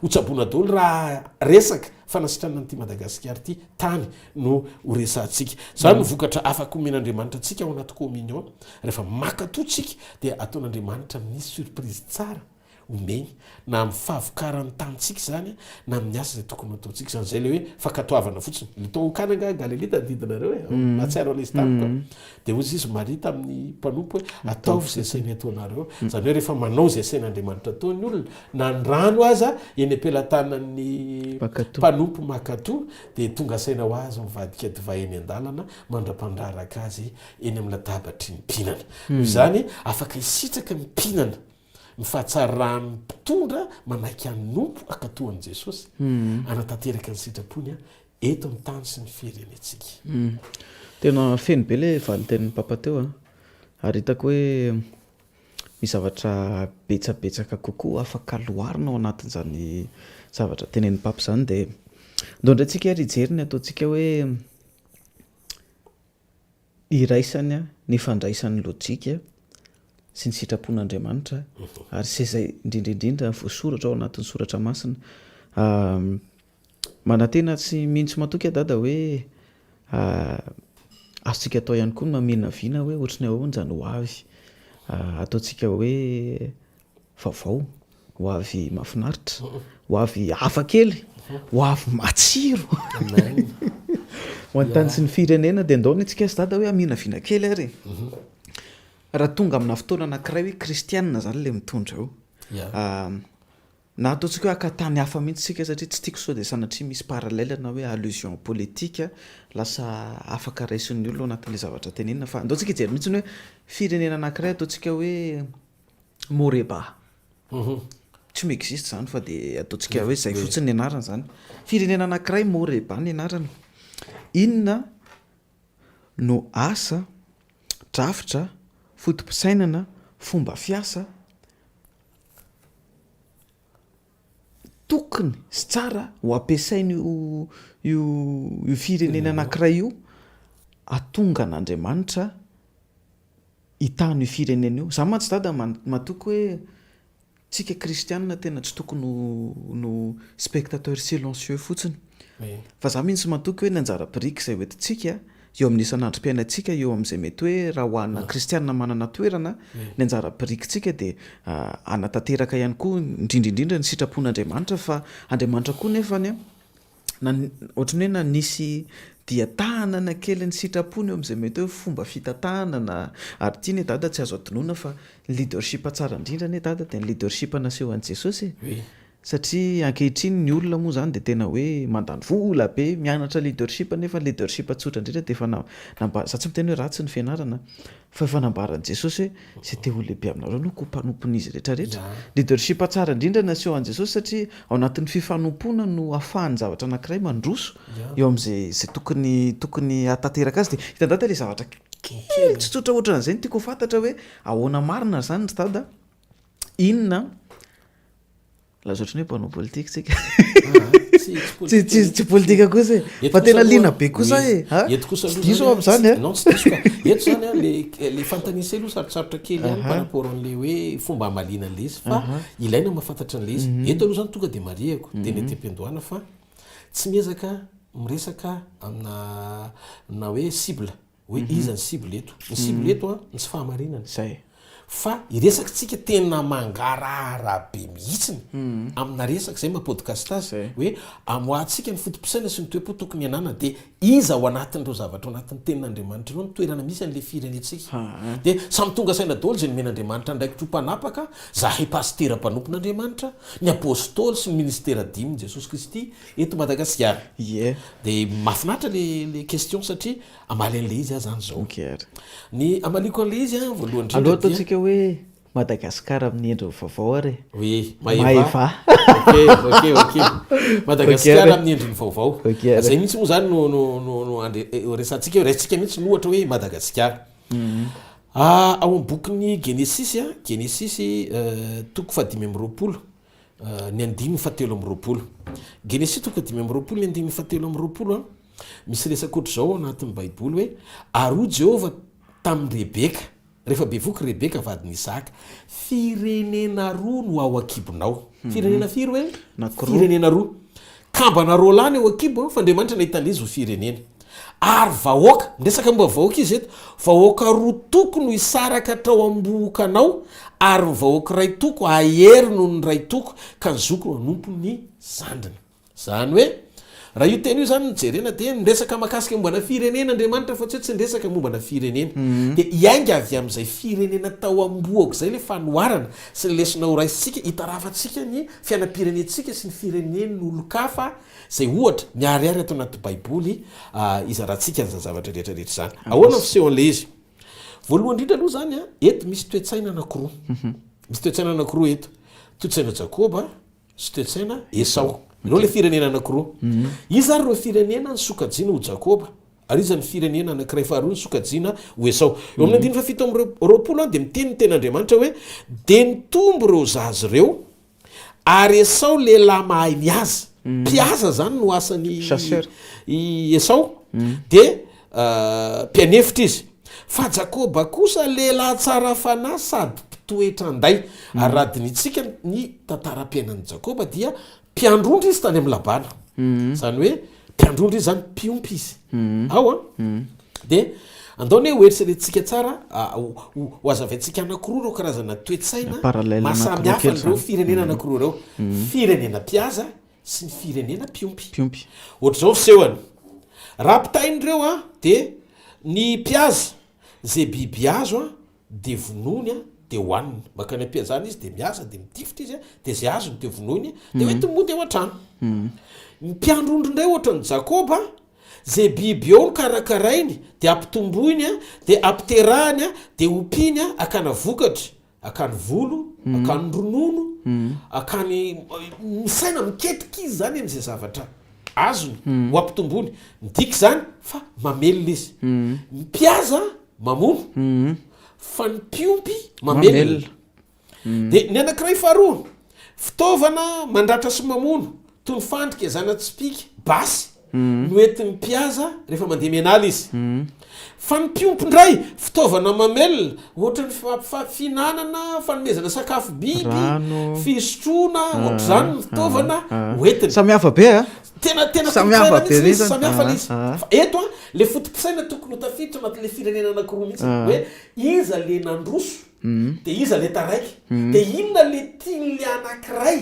hotsaboana daholo raha resaka fanasitranana ty Madagasikara ty tany no horesantsika zany novokatra afaka omen'andriamanitra atsika ao anaty communion rehefa makatotsika dia ataon'andriamanitra misy surprise tsara omeny na amin'ny fahavokarany tanitsika zany na amin'ny asa zay tokony ataontsika zany zay le hoe fakatoavana fotsiny le tao kananga Galilée tadidinareo hoe mahatsiaro an'izy tamiko de ozy izy Maria tamin'ny mpanompo hoe ataovy zay sainy ataonareo zany hoe rehefa manao zay sain'andriamanitra ataony olona na ny rano aza eny ampelantanan'ny mpanompo makato de tonga saina ho azy mivadika divay eny an-dalana mandra-pandraraka azy eny amin'ny latabatry ny mpinana zany afaka isitraka ny mpinana mifahatsarany mpitondra manaiky any nompo akatohan'i Jesosy anatanteraka ny sitrapony eto amin'ny tany sy ny firenetsika tena feno be le valiten'ny papa teo ary hitako hoe misy zavatra betsabetsaka kokoa afaka loarina ao anatin'izany zavatra tenen'ny papa zany de ndondratsika ry jeriny ataontsika hoe iraisany ny fandraisan'ny lojika sy ny sitrapon'andriamanitra ary se zay indrindraindrindra voasoratra ao anatin'ny soratra masina manantena tsy mihitsy matoky dada hoe azotsika atao ihany koa ny mamena viana hoe ohatrany ahoanjany ho avy ataontsika hoe vaovao ho avy mahafinaritra ho avy hafa kely ho avy matsiro ho an-tany sy ny firenena de ndao ny antsika sy dada hoe amena viana kely ary raha tonga amina fotoana anankiray hoe kristianina zany le mitondra eo na ataontsika hoe akatany hafa mihitsy sika satria tsy tiako sao de sanatria misy parallèle na hoe allusion politique lasa afaka raisin'ny olona anatin'le zavatra tenenina fa ndaontsika hijery mihitsy hoe firenena anankiray ataontsika hoe Moreba tsy m'existe zany fa de ataontsika hoe zay fotsiny ny anarana zany firenena anankiray Moreba ny anarana inona no asa drafitra fotom-pisainana fomba fiasa tokony sy tsara ho ampiasainy io firenena anankiray io atonga an'Andriamanitra hitany io firenena io za mantsy dada matoky hoe tsika kristianina tena tsy tokony no spectateur silencieux fotsiny fa za mihitsy matoky hoe ny anjara-biriky zay hoentintsika eo amin'ny isan'androm-piainantsika eo amin'izay mety hoe raha hoanina kristianina manana toerana ny anjara-birikintsika de anatanteraka ihany koa indrindraindrindra ny sitrapon'Andriamanitra fa Andriamanitra koa nefany ohatrany hoe na nisy dia tahanana kely ny sitrapony eo am'izay mety hoe fomba fitantahanana ary tia ny dada tsy azo adinoina fa ny leadership tsara indrindra ny dada dia ny leadership naseho an'i Jesosy satria ankehitriny ny olona moa zany dia tena hoe mandany vola be mianatra leadership nefa leadership tsotra indrindra dia efa za tsy miteny hoe ratsy ny fianarana fa efa nambaran'i Jesosy hoe zay te ho lehibe aminareo no kompanompon'izy rehetrarehetra. Leadership tsara indrindra naseho an'i Jesosy satria ao anatin'ny fifanompoana no ahafahany zavatra anankiray mandroso eo amin'izay tokony atateraka azy dia hitandata ilay zavatra kely tsy tsotra ohatran'izay no tiako ho fantatra hoe ahoana marina zany ry dada inona lazaotrany hoe mpanao politika tsika tsy politika kosa fa tena liana be kosa diso am'izany eto zany le fantanisa aloha sarotsarotra kely any par rapport an'le hoe fomba hamalina an'le izy fa ilaina mahafantatra an'le izy eto aloha zany tonga de mariako teny tem-piandohana fa tsy miezaka miresaka amina hoe cible hoe iza ny cible eto ny cible eto a ny tsy fahamarinana zay fa iresaka tsika tena mangarara be mihitsiny amina resaka zay mapodcast azy hoe amoatsika ny fotompisaina sy ny toe-po tokony anana dia iza ao anatin'ireo zavatra ao anatin'ny tenin'Andriamanitra ireo ny toerana misy an'le firenetsika dia samy tonga saina daholo zay nomen'Andriamanitra ndraikitro mpanapaka zahay pastera mpanompon'Andriamanitra ny apôstôly sy ny ministera diminy Jesosy Kristy eto Madagasikara dia mahafinaritra le question satria amaly an'le izy a zany zao ny amaliko an'le izy a voalohany hoe Madagasikara amin'ny endriny vaovao ary maeva Madagasikara amin'ny endriny vaovao zay mihitsy moa zany no resantsika raisitsika mihitsy nohatra hoe Madagasikara ao amin'ny bokyny Genesis toko fadimy am'roapolo ny andimy fatelo am'roapolo Genesis toko fadimy am'roapolo ny andimy fatelo am'roapolo misy resaka ohatr' zao anatin'ny baiboly hoe aroa Jehova tamin'ny Rebeka rehefa bevoky Rebeka vadiny Isaka firenena roa no ao akibonao firenena firy hoe firenena roa kambana roa lany ao akibo fa Andriamanitra nahitana izy ho firenena ary vahoaka ndresaka mba vahoaka izy eto vahoaka roa toko no isaraka hatrao ambokanao ary ny vahoaka ray toko ahery noho ny ray toko ka ny zoko manompo ny zandriny zany hoe raha io teny io zany nijerena dia niresaka mahakasika mombana firenena Andriamanitra fa tsy niresaka mombana firenena dia iainga avy amin'izay firenena tao amboako zay le fanoharana sy ny lesona ho raisitsika hitarafantsika ny fiainam-pirenentsika sy ny firenen'olo-kafa zay ohatra miariary ato anaty baiboly izarantsika ny zavatra rehetrarehetra zany ahoana fiseho an'le izy voalohany indrindra aloha zany eto misy toe-tsaina anankiroa misy toe-tsaina anankiroa eto toe-tsaina Jakoba sy toe-tsaina Esau ireo le firenena anankiroa izy ary reo firenena ny sokajiana ho Jakoba ary izy ny firenena anankiray faharoa ny sokajiana ho Esau eo amin'ny andiny fafito am'roapolo dia miteny ny ten'Andriamanitra hoe dia nitombo reo zazy ireo ary Esau lehilahy mahay miaza mpiaza zany no asany Esau dia mpianefitra izy fa Jakoba kosa lehilahy tsara fanahy sady mpitoetra anday ary radinitsika ny tantaram-piainan'i Jakoba dia mpiandrondra izy tany amin'ny labana zany hoe mpiandrondra izy zany mpiompy izy ao dia andaony hoe oeritseretintsika tsara ho azavaintsika anankiroa reo karazana toe-tsaina mahasamihafa n'ireo firenena anankiroa reo firenena mpiaza sy ny firenena mpiompy ohatr'izao fisehoany raha mpitain'ireo dia ny mpiaza zay biby azo dia vonoiny dia hohanina makany am-piazana izy dia miasa dia mitifitra izy dia zay azony dia vonoiny dia hoenty mody ao an-trano ny mpiandrondro indray ohatran'ny Jakoba zay biby eo ny karakarainy dia ampitomboiny dia ampiterahany dia ompiany akana vokatra akany volo akany ronono akany misaina miketrika izy zany amin'izay zavatra azony ho ampitombony midika zany fa mamelona izy mpiaza mamono fa ny mpiompy mamelona dia ny anankiray faharoa fitaovana mandratra sy mamono toy ny fandrika zana-tsipika basy no entin'ny mpiaza rehefa mandeha mianala izy fa ny mpiompy indray fitaovana mamelona ohatrany finanana fanomezana sakafo biby fisotroana ohatra zany ny fitaovana hoentiny samihafa be tena samihafa izy fa eto le fotompisaina tokony ho tafiditra anatin'le firenena anankiroa mihitsy hoe iza le nandroso dia iza le taraiky dia inona le tian'le anankiray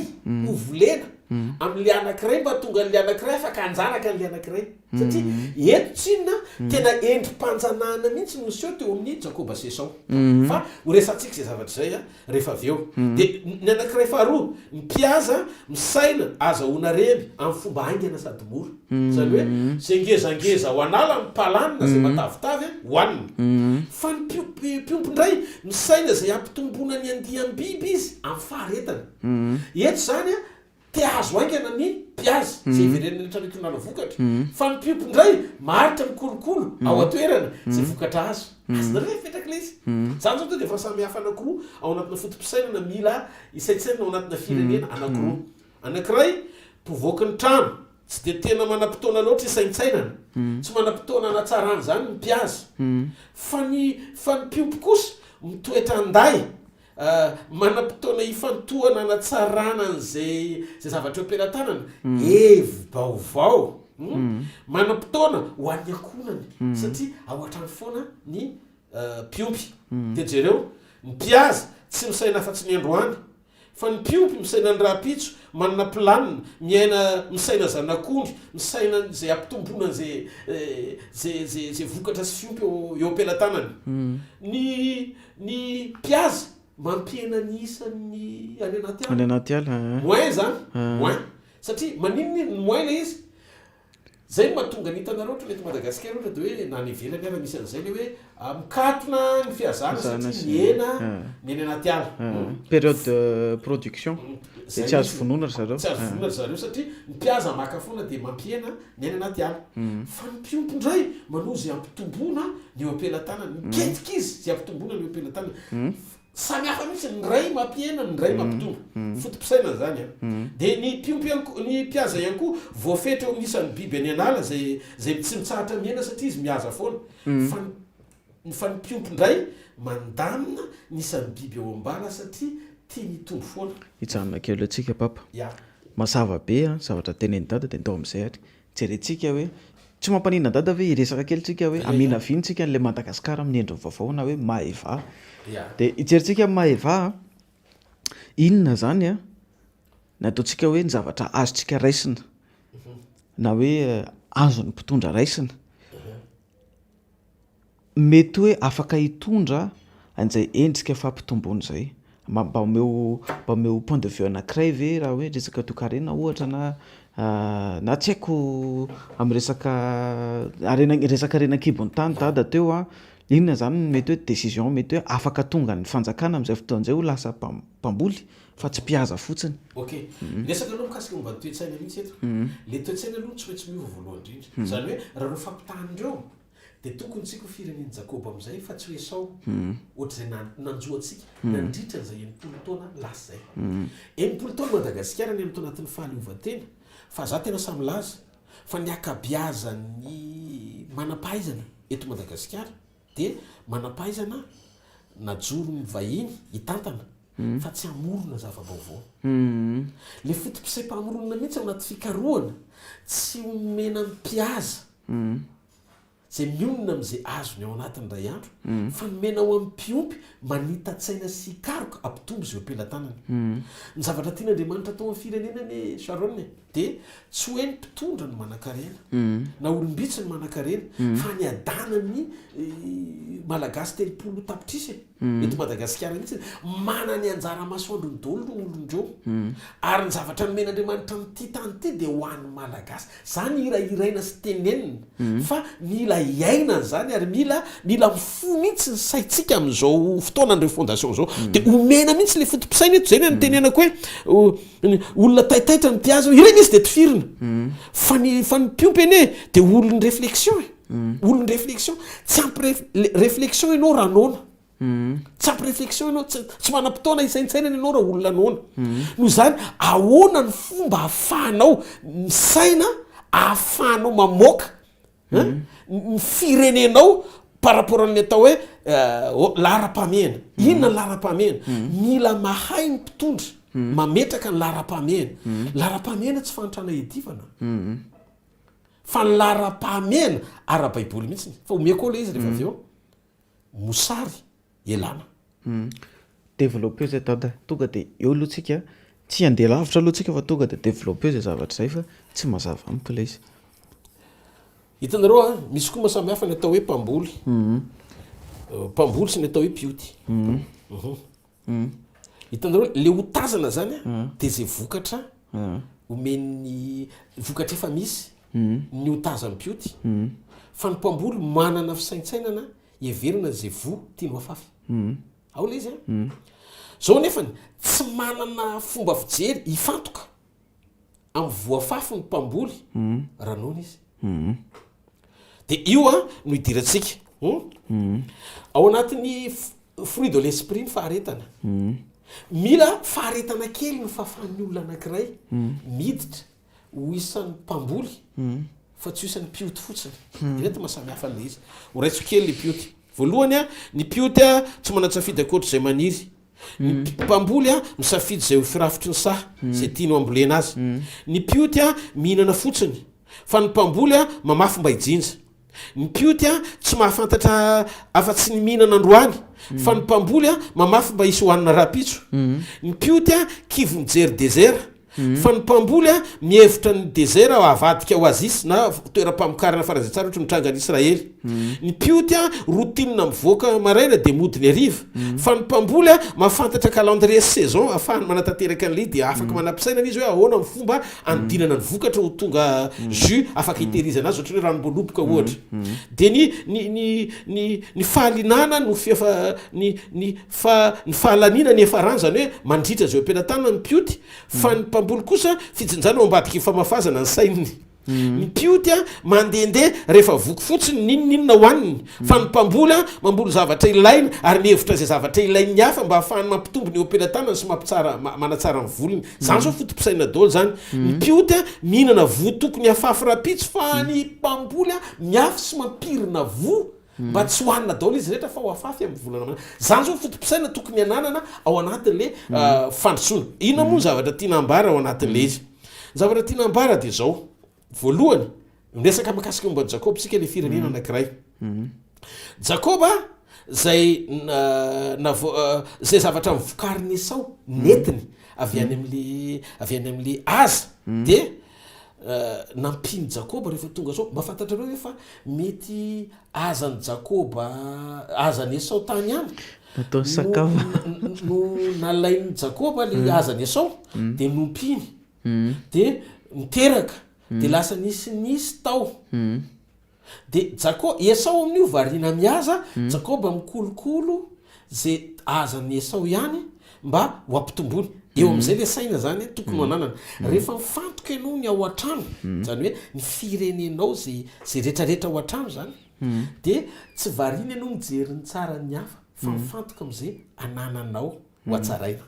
ho volena am'le anankiray mba tonga an'le anankiray afaka anjanaka an'le anankiray satria eto tsinona tena endrim-panjanahana mihitsy noseo teo amin'ny jakoba sesao fa horesantsika zay zavatra zay a rehefa avy eo de ny anankiray faharoa mpiaza misaina azahoana remy amin'ny fomba aingana sady mora zany hoe zay ngezangeza ho anala mipalanina zay matavitavy hoanina fa ny piompo ndray misaina zay ampitombona ny andiam-biby izy amin'ny faharetana eto zany a te azo aingana ny mpiaza zay iverenana tranikonala vokatra fa ny piompo ndray maritra mikolokolo ao atoerana zay vokatra azo azonareo fetraka le izy zany zao to de fa samy hafa anankiroa ao anatina fotom-pisainana mila isaitsainana ao anatina firenena anankiroa anankiray mpivoaka ny trano tsy de tena manam-potoana loatra isaintsainana tsy manam-potoana anatsarana zany ny mpiaza fa ny piompo kosa mitoetra anday manam-potoana ifantohana anatsarana an'zay zavatra omperatanana evy baovao manam-potoana ho an'ny akonany satria ao an-trano foana ny piompy de jereo ny mpiaza tsy misaina afa-tsy ny androany fa ny piompy misaina ny rahapitso manana planina miaina misaina zanak'ondry misaina zay ampitombona zay vokatra sy fiompy eo ampelantanany ny mpiaza mampiena ny isan'ny any anaty ala moin zany moin satria maninoniny moin le izy zay mahatonga ny hitanareo ohatra mety Madagasikara ohatra de hoe na ny ivelany ara misy an'izay le hoe mikatona ny fiazana satria miena ny any anaty ala période de production de tsy azo vonona zareo tsy azo vonona zareo satria ny mpiaza maka foana de mampiena ny any anaty ala fa ny piompo ndray manao zay ampitombona ny eo ampelantanany miketika izy zay ampitombona ny eo ampelantanany samy hafa mihitsy ny ray mampiena ny ray mampitombo fotom-pisaina zany a de ny piompo ny mpiaza ihany koa voafetra eo amin'isan'ny biby any anala zay tsy mitsahatra miaina satria izy mihaza foana fa ny piompo ndray mandamina n'isan'ny biby eo ambala satria tia mitombo foana hijanona kely atsika papa mazava be a zavatra teneny dada de ndao am'izay ary jerentsika hoe tsy mampanina dada hoe iresaka kely tsika hoe amina vintsika an'le Madagasikara amin'ny endriny vaovao na hoe Maheva de hijerentsika Maheva inona zany a na ataontsika hoe ny zavatra azontsika raisina na hoe azon'ny mpitondra raisina mety hoe afaka hitondra an'izay endrika fampitomboana zay mba omeo point de vue anankiray ve raha hoe resaka tokarena ohatra na tsy haiko amin'ny resaka renan-kibon'ny tany dada teo a inona zany mety hoe décision mety hoe afaka tonga ny fanjakana amin'izay fotoan'izay ho lasa mpamboly fa tsy mpiaza fotsiny ok resaka aloha mikasika momba ny toe-tsaina mihitsy eto le toe-tsaina aloha tsy maintsy miova voalohany indrindra zany hoe raha ro fampitahandreo de tokony tsika fireneny Jakoba am'izay fa tsy hoe sao ohatr'izay nanjoatsika nandritra n'izay enimpolo taona lasa zay enimpolo taona Madagasikara ny am'to anatin'ny fahaleovantena fa za tena samy laza fa ny akabiazany manam-pahaizana eto Madagasikara de manam-pahaizana najoro ny vahiny hitantana fa tsy amorona zava-baovao le fotom-pisai-pamorona mihitsy ao anaty fikarohana tsy omena mpiaza zay mionona am'izay azony ao anatin'ny ray andro fa nomena ao amin'ny piompy manita-tsaina sy karoka ampitombo zay ampelantanany ny zavatra tian'Andriamanitra atao amin'ny firenenany Sharon de tsy hoe ny mpitondra ny manan-karena na olombitsy ny manan-karena fa ny adanany malagasy telopolo tapitrisy eto Madagasikara mihitsy mana ny anjara masoandrony daholo no olondreo ary ny zavatra nomen'Andriamanitra nyty tany ty de ho an'ny malagasy zany irairaina sy tenenina fa mila iaina zany ary mila mifo mihitsy ny saitsika am'izao fotoanan'ireo fondation zao de omena mihitsy le fotom-pisaina eto zay ny tenenako hoe olona taitaitra ny mpiaza ireny izy de tifirina fa ny piompy ene de olony réflexion olony réflexion tsy ampy réflexion ianao raha nona tsy ampy réflexion ianao tsy manam-potoana isaintsainana ianao raha olona nona noho zany ahoana ny fomba ahafahanao misaina ahafahanao mamoaka ny firenenao par rapport amin'ny atao hoe lara-pamena inona ny lara-pamena mila mahay ny mpitondra mametraka ny lara-pamena lara-pamena tsy fantrana edivana fa ny lara-pamena ara-baiboly mihitsy fa omeko le izy rehefa avy eo mosary elana développé zay tada tonga de eo aloha tsika tsy andeha lavitra aloha tsika fa tonga de développer zay zavatra zay fa tsy mazava amiko ilay izy. Hitanareo a misy koa mahasamy hafa ny atao hoe mpamboly. Mpamboly sy ny atao hoe pioty. Hitanareo le ho tazana zany a de zay vokatra omeny vokatra efa misy ny ho tazany pioty. Fa ny mpamboly manana fisaintsainana heverina zay vo tiany afafy. Ao le izy a. Zao nefany tsy manana fomba fijery ifantoka amin'ny voafafy ny mpamboly raha noana izy. De io a no hidirantsika. Ao anatin'ny fruit de l'esprit ny faharetana. Mila faharetana kely ny fahafahan'ny olona anankiray miditra ho isan'ny mpamboly fa tsy ho isan'ny pioty fotsiny. Ireto mahasamy hafa an'ilay izy. Ho raitsy kely ny pioty. Voalohany a ny pioty a tsy manatsafidy akoatra zay maniry. Ny mpamboly a misafidy zay firafitry ny saha zay tiany ambolena azy. Ny pioty a mihinana fotsiny fa ny mpamboly a mamafy mba hijinja. Ny pioty a tsy mahafantatra afa-tsy ny mihinana androany fa ny mpamboly a mamafy mba hisy hohanina rapitso. Ny pioty a kivy mijery désert fa ny mpamboly a mihevitra ny désert avadika oasis na toeram-pamokarana faran'izay tsara ohatra mitrangan'i Israely. Ny pioty a routine mivoaka maraina de mody ny hariva fa ny mpamboly a mahafantatra calendrier saison ahafahany manatanteraka an'ilay de afaka manampisaina izy hoe ahoana ny fomba andinana ny vokatra ho tonga jus afaka hitehirizana azy ohatra hoe ranom-boaloboka ohatra. De ny fahalinana no ny fahalanina ny efarany zany hoe mandritra zay ampelantanana ny pioty fa ny mpamboly kosa fijinjana ao ambadiky famafazana ny saininy. Ny pioty a mandehandeha rehefa voky fotsiny ninninona hoaniny fa ny mpamboly a mamboly zavatra ilaina ary mihevitra zay zavatra ilain'ny hafa mba ahafahany mampitombo ny ampelantanana sy manatsara ny volony. Zany zao fotom-pisaina daholo zany. Ny pioty a mihinana vo tokony hafafy rapitso fa ny mpamboly a miafy sy mampirina vo mba tsy hohanina daholo izy rehetra fa ho afafy amin'ny volana. Zany zao fotom-pisaina tokony ananana ao anatin'le fandrosoana. Inona moa zavatra tiana ambara ao anatin'le izy. Zavatra tiana ambara de zao. Voalohany miresaka mahakasika momba Jakoba sika le firenena anankiray. Jakoba zay zay zavatra mivokariny Esau netiny avy any am'le aza de nampiny Jakoba rehefa tonga zao mba fantatrareo hoe fa mety azany Jakoba azany Esau tany any natao sakafo no nalain'ny Jakoba le azany Esau de nompiny de miteraka de lasa nisy tao. De Esau amin'io variana miaza Jakoba mikolokolo zay azany Esau ihany mba ho ampitombony. Eo amin'izay le saina zany tokony ananana rehefa mifantoka ianao ny ao an-trano zany hoe ny firenenao zay rehetrarehetra ao an-trano zany de tsy variana ianao mijery ny tsara ny hafa fa mifantoka am'izay anananao ho atsaraina.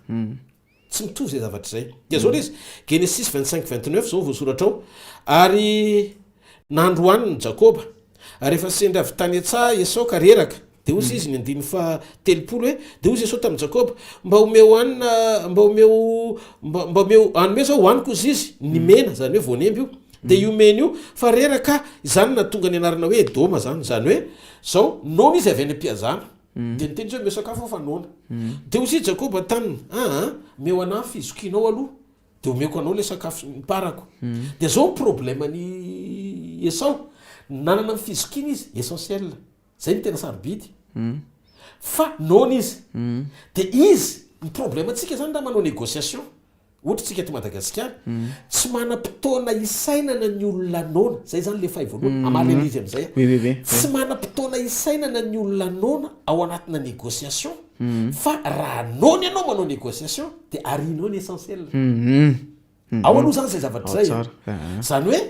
Tsy mitovy zay zavatra zay. De zao izy Genesis 25-29 zao voasoratra ao ary nandroaniny Jakoba rehefa sendra avy tany antsaha Esau ka reraka de ozy izy ny 9:30 hoe de ozy Esau tamin'ny Jakoba mba omeo hanina mba omeo anome zao hoaniko ozy izy ny mena zany hoe voanemby io de io mena io fa reraka zany natonga ny anarana hoe Edoma zany hoe zao nona izy avy any am-piazana de niteny zao meo sakafo fa nona de ozy Jakoba taniny meo anahy fizokinao aloha de omeko anao le sakafo miparako. De zao problèmany Esau nanana ny fizokiny izy essentiel zay ny tena sarobidy fa nona izy de izy ny problème antsika zany raha manao négociation ohatra tsika eto Madagasikara tsy manam-potoana isainana ny olona nona zay zany le fahivoaloana amaly an'izy am'izay tsy manam-potoana isainana ny olona nona ao anatina négociation fa raha nona ianao manao négociation de arinao ny essentiel. Ao aloha zany zay zavatra zay zany hoe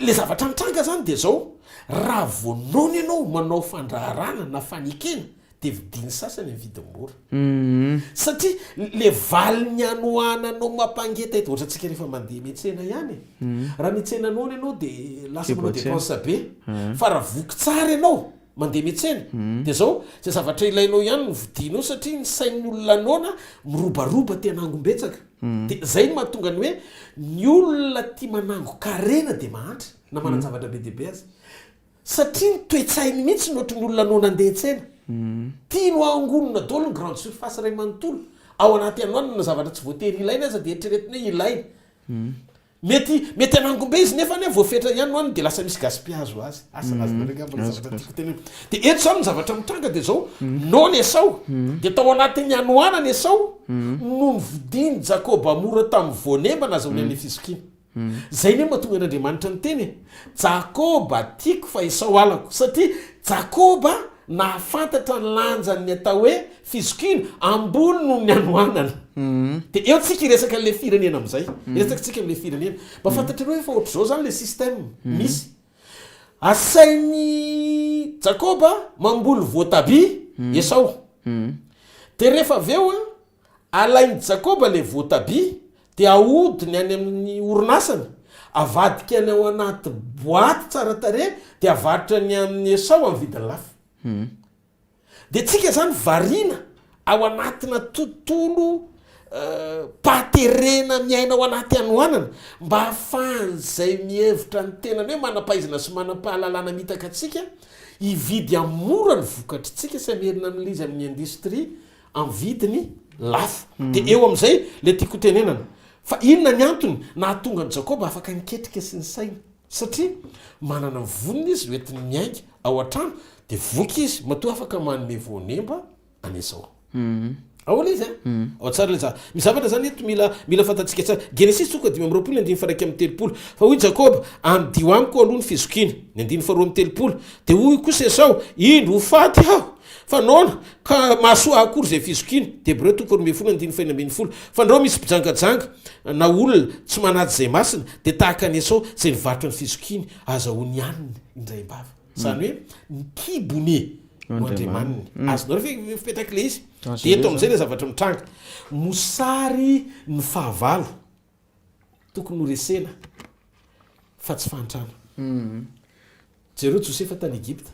le zavatra mitranga zany de zao raha voanona ianao manao fandraharana na fanikena de vidiny sasany vidimora satria le valiny anohananao mampangeta eto ohatra tsika rehefa mandeha metsena ihany raha metsena nona ianao de lasa manao dépense be fa raha voky tsara ianao mandeha metsena de zao zay zavatra ilainao ihany no vidinao satria ny sain'ny olona nona mirobaroba tena angombetsaka de zay no mahatonga ny hoe ny olona tia manango karena de mahantra na manana zavatra be deabe azy satria ny toetsainy mihitsy nohatra ny olona nona andeha tsena tiano angonona daholo ny grande surface ray manontolo ao anaty anoanana zavatra tsy voatery ilaina aza de eritreretina hoe ilaina mety anangombe izy nefa ne voafetra ihany noany de lasa misy gaspiazo azy de eto zany ny zavatra mitranga de zao nony esao de tao anatin'ny anoanana esao no nividiny jakoba mora tamin'ny voanemba na aza ole fizikina zay ne mahatonga an'andriamanitra ny teny jakoba tiako fa esao alako satria jakoba nahafantatra ny lanjany atao hoe fizikina ambony no ny anoanana de eo tsika iresaka le firenena am'izay resakatsika am'le firenena mba fantatrareo efa ohatr' zao zany le système misy asainy jakoba mamboly voatabia esao de rehefa aveo alainy jakoba le voatabia de aodiny any amin'ny orinasany avadika any ao anaty boaty tsara tare de avaritra ny amin'ny esao amin'ny vidiny lafo de tsika zany varina ao anatina tontolo paterena miaina ao anaty anoanana mba hafahany zay mihevitra ny tenany hoe manampaizana sy manam-pahalalana mitaka atsika hividy amora ny vokatritsika sy amerina amin'le izy amin'ny industrie amin'ny vidiny lafo de eo am'izay le tiako tenenana fa inona ny antony nahatonga ny jakoba afaka niketrika sy ny saina satria manana vonina izy hoentiny miainga ao an-trano de voky izy matoa afaka manome voanemba anesao aola izy ao tsara le za mizavatra zany eto mila fantatsika tsara Genesis toka 5:1 fa hoy jakoba amdio amiko aloha ny fizokina ny 2:3 de hoy kosa esao indro ho faty aho fa naona ka mahasoa akory zay fizokina de Hébreu 2:9 fa ndreo misy mpijangajanga na olona tsy manaty zay masina de tahaka ny esao zay nivarotra ny fizokiny azahoany aniny indray mbava zany hoe nikibone no andriamaniny azonareo fipetraka le izy de eto am'izay le zavatra mitranga mosary ny fahavalo tokony horesena fa tsy fantrana jereo Josefa tany Egypta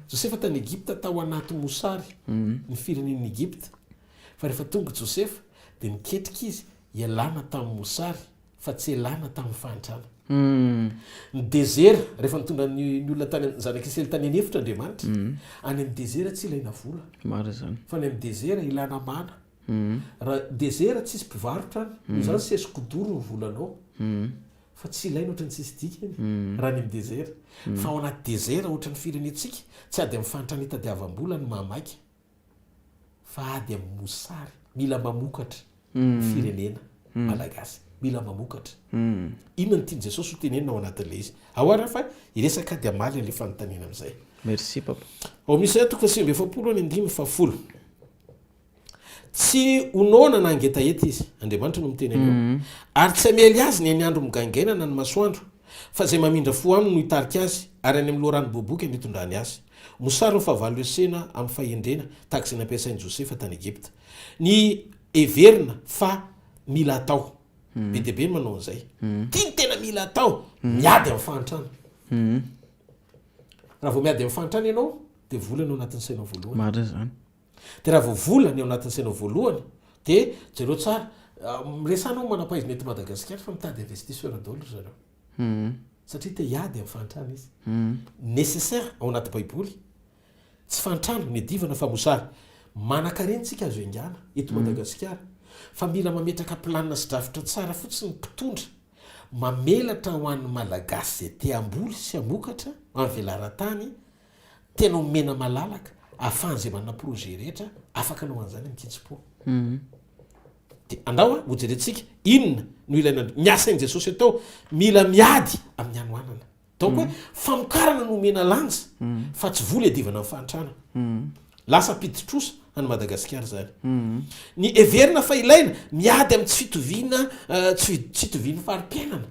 Josefa tany Egypta tao anaty mosary ny firenen'ny Egypta fa rehefa tonga Josefa de niketrika izy ialana tamin'ny mosary fa tsy ialana tamin'ny fantrana ny désert rehefa nitondra ny olona tany zanak'Israely tany anefitra andriamanitra any amin'ny désert tsy ilaina vola maro zany fa ny amin'ny désert ilana mana raha désert tsisy mpivarotra any zany sesikodoro ny volanao fa tsy ilaina ohatran'ny tsisy dikany raha ny amin'ny désert fa ao anaty désert ohatran'ny firenetsika tsy ady amin'ny fantrana hitadiavam-bola ny mamaika fa ady amin'ny mosary mila mamokatra firenena malagasy mila mamokatra inona ny tiany Jesosy ho tenenina ao anatin'le izy ahoara fa iresaka ady amaly an'le fanontaniana am'izay merci papa ao misy atoko 5:10 tsy onona na angetaety izy andriamanitra no mitenenao ary tsy amely azy ny any andro migangainana ny masoandro fa zay mamindra fo aminy no hitarika azy ary any amin'ny loharano boboky ny hitondrany azy mosary ny fahavalo esena amin'ny fahendrena tahaka izay nampiasain'i Josefa tany Egypta ny everina fa mila atao be deabe manao an'izay tiany tena mila atao miady amin'ny fantrana raha vao miady amin'ny fantrana ianao de vola ny ao anatin'ny sainao voalohany maro zany de raha vao vola ny ao anatin'ny sainao voalohany de jereo tsara resanao manam-paizina eto Madagasikara fa mitady investisseur daholo zareo satria te hiady amin'ny fantrana izy nécessaire ao anaty baiboly tsy fantrano ny divana fa mosary manakarentsika azo engana eto Madagasikara fa mila mametraka planina sy drafitra tsara fotsiny ny mpitondra mamelatra ho an'ny malagasy zay te amboly sy amokatra amin'ny velaran-tany tena omena malalaka ahafahany zay manana projet rehetra afaka anao an'izany mikitsy-po de andao ho jerentsika inona no ilaina miasain'i Jesosy atao mila miady amin'ny anoanana donc hoe famokarana no omena lanja fa tsy vola edivana amin'ny fahantrana lasa piditrosa any Madagasikara zany ny everina fa ilaina miady amin'ny tsy fitoviana tsy fitoviany farim-piainana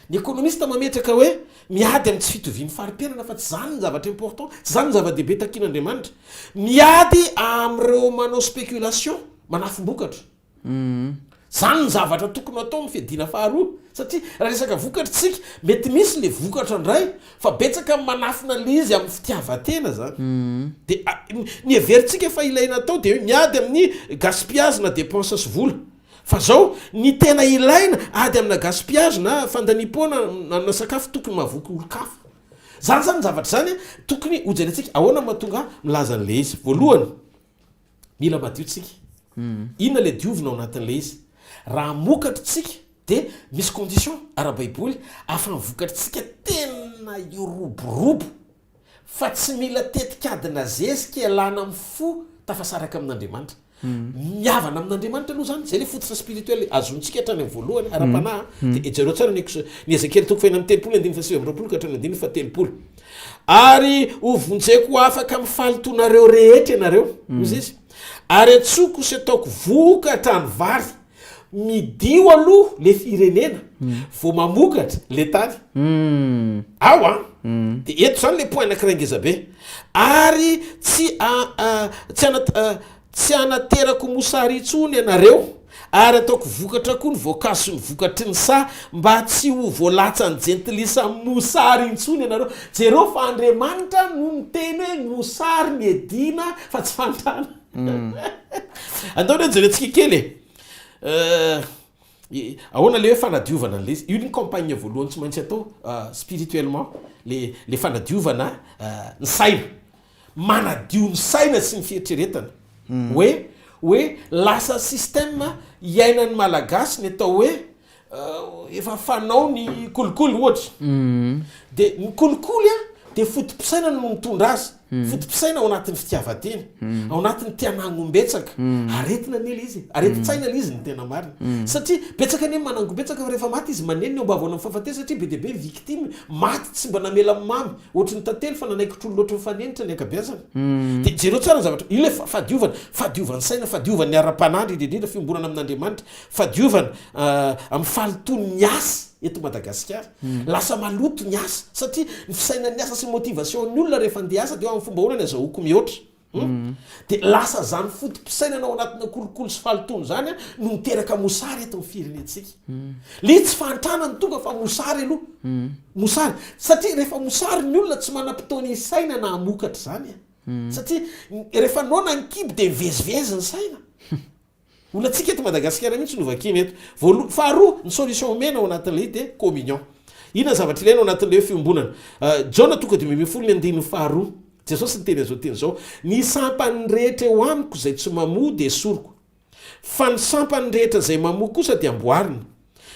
ny économiste mametraka hoe miady amin'ny tsy fitoviany farim-piainana fa tsy zany ny zavatra important tsy zany ny zava-dehibe takin'Andriamanitra miady amin'ireo manao spéculation manafim-bokatra zany ny zavatra tokony atao amin'ny fiadiana faharoa satria raha resaka vokatra tsika mety misy le vokatra ndray fa betsaka manafina le izy amin'ny fitiavatena zany de ny everintsika fa ilaina atao de miady amin'ny gaspillage na dépense sy vola fa zao ny tena ilaina ady amina gaspillage na fandaniam-poana na sakafo tokony mahavoky olo-kafa zany zany zavatra zany tokony hojerentsika ahoana mahatonga milaza an'le izy voalohany mila madiotsika inona le diovina ao anatin'le izy raha mokatritsika de misy condition ara-baiboly afa mivokatritsika tena ioroborobo fa tsy mila tetikadina zezika alana amin'ny fo tafasaraka amin'andriamanitra miavana amin'andriamanitra aloha zany zay le fototra spirituel azontsika hatrany amin'ny voalohany ara-panahy de ejareo tsara ny ezekely toko faina amin'ny telopolo andiny fasivy amin'ny roapolo ka hatrany andiny fa telopolo ary hovonjeko afaka mifalitonareo rehetra ianareo izy izy ary atsoko sy ataoko vokatra ny vary midio aloha le firenena vo mamokatra le tany ao a de eto zany le point anakiraingezabe ary tsy anaterako mosary itsony ianareo ary ataoko vokatra koa ny voankazo sy ny vokatry ny sa mba tsy ho voalatsa ny jentilisa mosary intsony ianareo jereo fa Andriamanitra no miteny hoe mosary ny edina fa tsy fantana andao re jerentsika kely ahoana le hoe fanadiovana an'le izy io ny campagne voalohany tsy maintsy atao spirituellement le fanadiovana ny saina manadio ny saina sy ny fietreretana hoe lasa système iainan'ny malagasy ny atao hoe efa fanao ny kolikoly ohatra de ny kolikoly a de fotom-pisaina no mitondra azy fotom-pisaina ao anatin'ny fitiavateny ao anatin'ny tianangombetsaka aretina nely izy areti-tsaina le izy ny tena marina satria betsaka ne manangombetsaka fa rehefa maty izy maneny mba voana mifafate satria be de be victime maty tsy mba namela mamy ohatry ny tantely fa nanaikitro loatra mifanenitra ny akabiazana de jereo tsara zavatra io le fadiovany saina fadiovany ara-panandry indrindrindra fiomborana amin'Andriamanitra fadiovany amin'ny falitony ny asa eto Madagasikara lasa maloto ny asa satria ny fisainan'ny asa sy motivation ny olona rehefa andeha asa de amin'ny fomba hoana ny azahoako mihoatra de lasa zany fotom-pisainana ao anatina kolokolo sy falitony zany no miteraka mosary eto amin'ny firenetsika le tsy fantranany tonga fa mosary aloha mosary satria rehefa mosary ny olona tsy manam-potoany saina na hamokatra zany satria rehefa nao nankiby de mivezivezy ny saina olatsika eto Madagasikara mihitsy novakiny eto faharoa ny solution omena ao anatin'le de communion ina zavatra ilaina ao anatin'le fiombonana Jona tonga 10:10 faharoa Jesosy nyteny azao teny zao ny sampany rehetra eo amiko zay tsy mamoa de soroko fa ny sampany rehetra zay mamoa kosa de amboarina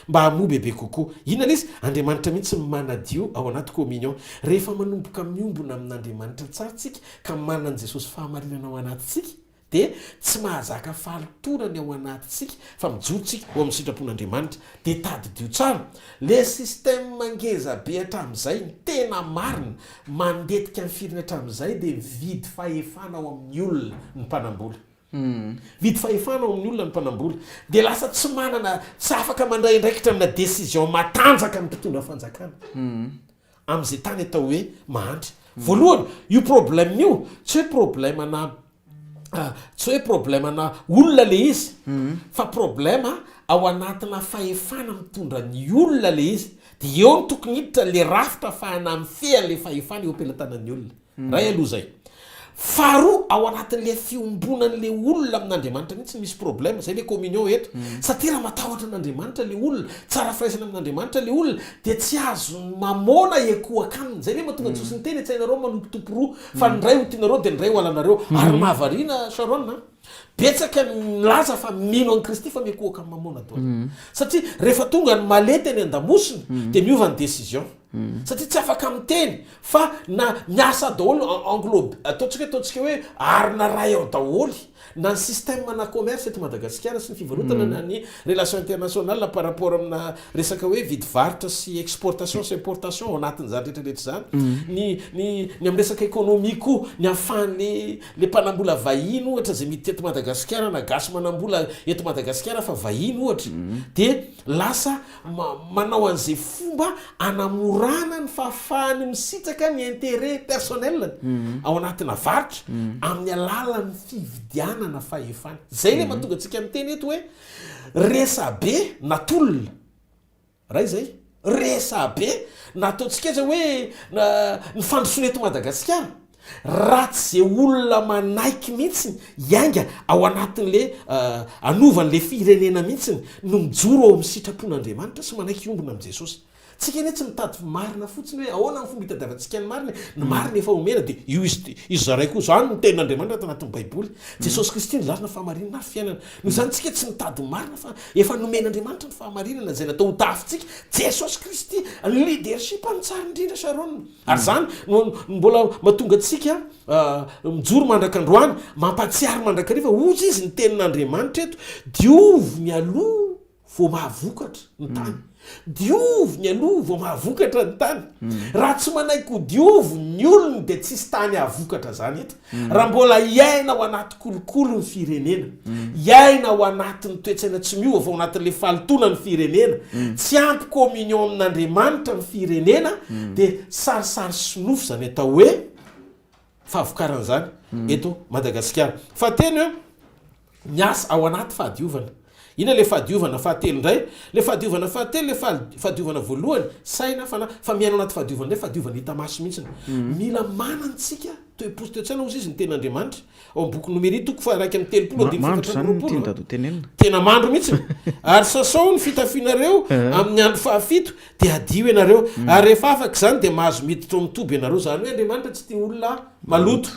mba hamoa bebe kokoa inona izy Andriamanitra mihitsy manadio ao anaty communion rehefa manomboka miombona amin'Andriamanitra tsara tsika ka manana Jesosy fahamarinana ao anatintsika de tsy mahazaka falitonany ao anatintsika fa mijotsika ao amin'ny sitrapon'Andriamanitra de tadidio tsara le système mangeza be hatramin'izay ny tena marina mandetika amin'ny firina hatramin'izay de mividy fahefana ao amin'ny olona ny mpanambola vidy fahefana ao amin'ny olona ny mpanambola de lasa tsy manana tsy afaka mandray ndraikitra amina décision matanjaka ny mpitondra fanjakana amin'izay tany atao hoe mahandry voalohany io problème io tsy hoe problème na tsy hoe problème na olona le izy fa problème ao anatina fahefana mitondra ny olona le izy de eo ny tokony hiditra le rafitra fahana mifeha le fahefana eo ampelantanan'ny olona ray aloha zay faharoa ao anatin'le fiombonan'le olona amin'Andriamanitra mihitsy misy problème zay le communion eto satria raha matahotra an'Andriamanitra le olona tsara firaisana amin'Andriamanitra le olona de tsy azo mamona ekoakaniny zay le mahatonga Jesosy ny teny etsainareo manompotompo roa fa ny ray ho tianareo de ny ray ho alanareo ary mahavariana Sharon betsaka milaza fa mino an'i Kristy fa miekoaka mamona doa satria rehefa tonga ny malety any an-damosiny de miova ny décision satria tsy afaka miteny fa na miasa daholo englobe ataontsika hoe arina ray ao daholy na ny système na commerce eto Madagasikara sy ny fivarotana na ny relation internationale par rapport amina resaka hoe vidy varotra sy exportation sy importation ao anatin' zany rehetrarehetra zany ny amin'ny resaka économie koa ny ahafahan'le mpanambola vahiny ohatra zay mity eto Madagasikara na gasy manambola eto Madagasikara fa vahiny ohatra de lasa manao an'izay fomba anamorana ny fahafahany misitsaka ny intérêt personnel ao anatina varotra amin'ny alalan'ny fividianana fahefana zay le mahatonga antsika miteny eto hoe resabe natolona raha zay resabe nataontsika za hoe ny fandrosoana eto Madagasikara ratsy zay olona manaiky mihitsiny ianga ao anatin'le anovan'le firenena mihitsiny no mijoro ao amin'ny sitrapon'Andriamanitra sy manaiky iombona amin'i Jesosy tsika anie tsy mitady marina fotsiny hoe ahoana ny fomba hitadiavantsika ny marina ny marina efa omena dia io izy zaray koa zany no tenin'andriamanitra ato anatin'ny baiboly jesosy kristy ny lazana fahamarinana ary fiainana noho zany tsika tsy mitady marina fa efa nomen'andriamanitra ny fahamarinana zay natao ho tafitsika jesosy kristy ny leadership any tsara indrindra saronina ary zany mbola mahatonga atsika mijoro mandrakandroany mampatsiary mandrakariva ozy izy ny tenin'andriamanitra eto diovo ny aloha vo mahavokatra ny tany diovo ny aloha vo mahavokatra ny tany raha tsy manaiky ho diovo ny olony dia tsisy tany ahavokatra zany eto raha mbola iaina ao anaty kolokolo ny firenena iaina ao anatin'ny toetsaina tsy miova fa ao anatin'le falitona ny firenena tsy ampy communion amin'andriamanitra ny firenena dia sarisary sinofo zany atao hoe fahavokaran'zany eto Madagasikara fa teny hoe miasa ao anaty fahadiovana ina le fahadiovana fahatelo indray le fahadiovana fahatelo le fahadiovana voalohany saina fa miaina anaty fahadiovana ndray fahadiovana hita maso mihitsiny mila manantsika toe-posy toe-tsaina ozy izy ny ten'andriamanitra ao boky numéri toko fa raiky amin'ny telopolo tena mandro mihitsy ary sasao ny fitafianareo amin'ny andro fahafito dia adio ianareo ary rehefa afaka zany dia mahazo miditra ao mitoby ianareo zany hoe andriamanitra tsy tia olona maloto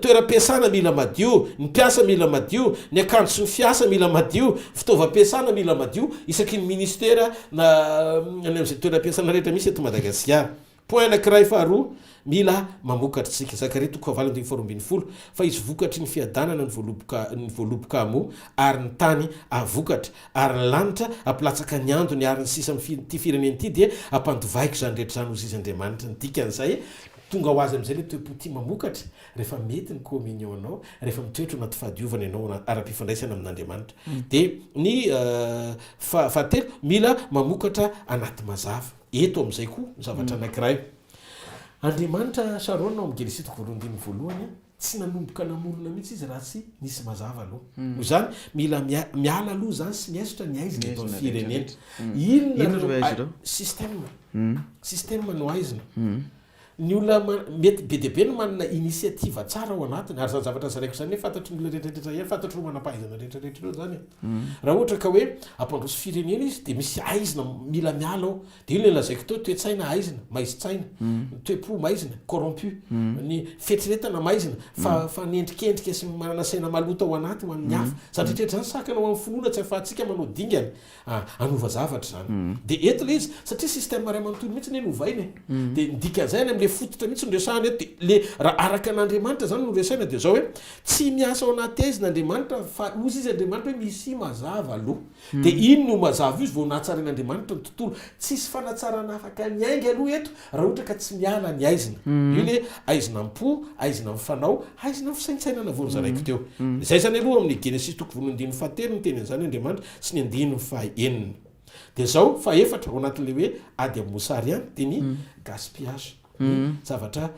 toeram-piasana mila madio ny mpiasa mila madio ny akanjo sy ny fiasa mila madio fitaovam-piasana mila madio isaky ny ministera na am'izay toeram-piasana rehetra misy eto Madagasikara point anankiray faharoa mila mamokatra tsika Zakaria toko fahavalon'ny faharoambin'ny folo fa izy vokatry ny fiadanana ny voaloboka amo ary ny tany avokatra ary ny lanitra ampilatsaka ny andony ary ny sisa ty fireneny ty dia ampandovaiko zany rehetra zany ozy izy Andriamanitra ny dikan'izay tonga ho azy am'izay le toe-poti mamokatra rehefa mety ny communion anao rehefa mitoetra anaty fahadiovana ianao ara-pifandraisana amin'Andriamanitra dia ny fahatelo mila mamokatra anaty mazava eto am'izay koa zavatra anankiray Andriamanitra Sharon ao am'Genesis toko voalohany voalohany tsy nanomboka namorona mihitsy izy raha tsy nisy mazava aloha noho zany mila miala aloha zany sy miasotra ny aizina eto amin'ny firenena inona système no aizina ny olona mety be dia be no manana initiative tsara ao anatiny ary zany zavatra zaraiko zany hoe fantatry ny olona rehetrarehetra ihany fantatry no manam-pahaizana rehetrarehetra ireo zany raha ohatra ka hoe ampandroso firenena izy dia misy aizina mila miala ao dia io le lazaiko teo toe-tsaina aizina maizin-tsaina toe-po maizina corrompu ny fetreretana maizina fa niendrikendrika sy manana saina malota ao anaty ho amin'ny hafa zany rehetrarehetra zany sakana ho amin'ny finoana tsy ahafahantsika manao dingany anova zavatra zany dia eto le izy satria système ray amanontolo mihitsy ny novainy dia ndikan'izay any le fototra mihitsy noresahana eto le raha araka n'Andriamanitra zany no resaina dia zao hoe tsy miasa ao anaty aizin'Andriamanitra fa ozy izy Andriamanitra hoe misy mazava aloha dia ino no mazava izy vao nahatsarain'Andriamanitra ny tontolo tsisy fanatsarana afaka miainga aloha eto raha ohatra ka tsy miala ny aizina io le aizina mpo aizina mifanao aizina fisaintsainana vao zaraiko teo zay zany aloha amin'ny Genesis toko voalohany fahatelo ny tenin'izany Andriamanitra sy ny andininy fahaenina dia zao faefatra ao anatin'le hoe ady amin'ny mosary ihany dia ny gaspillage zavatra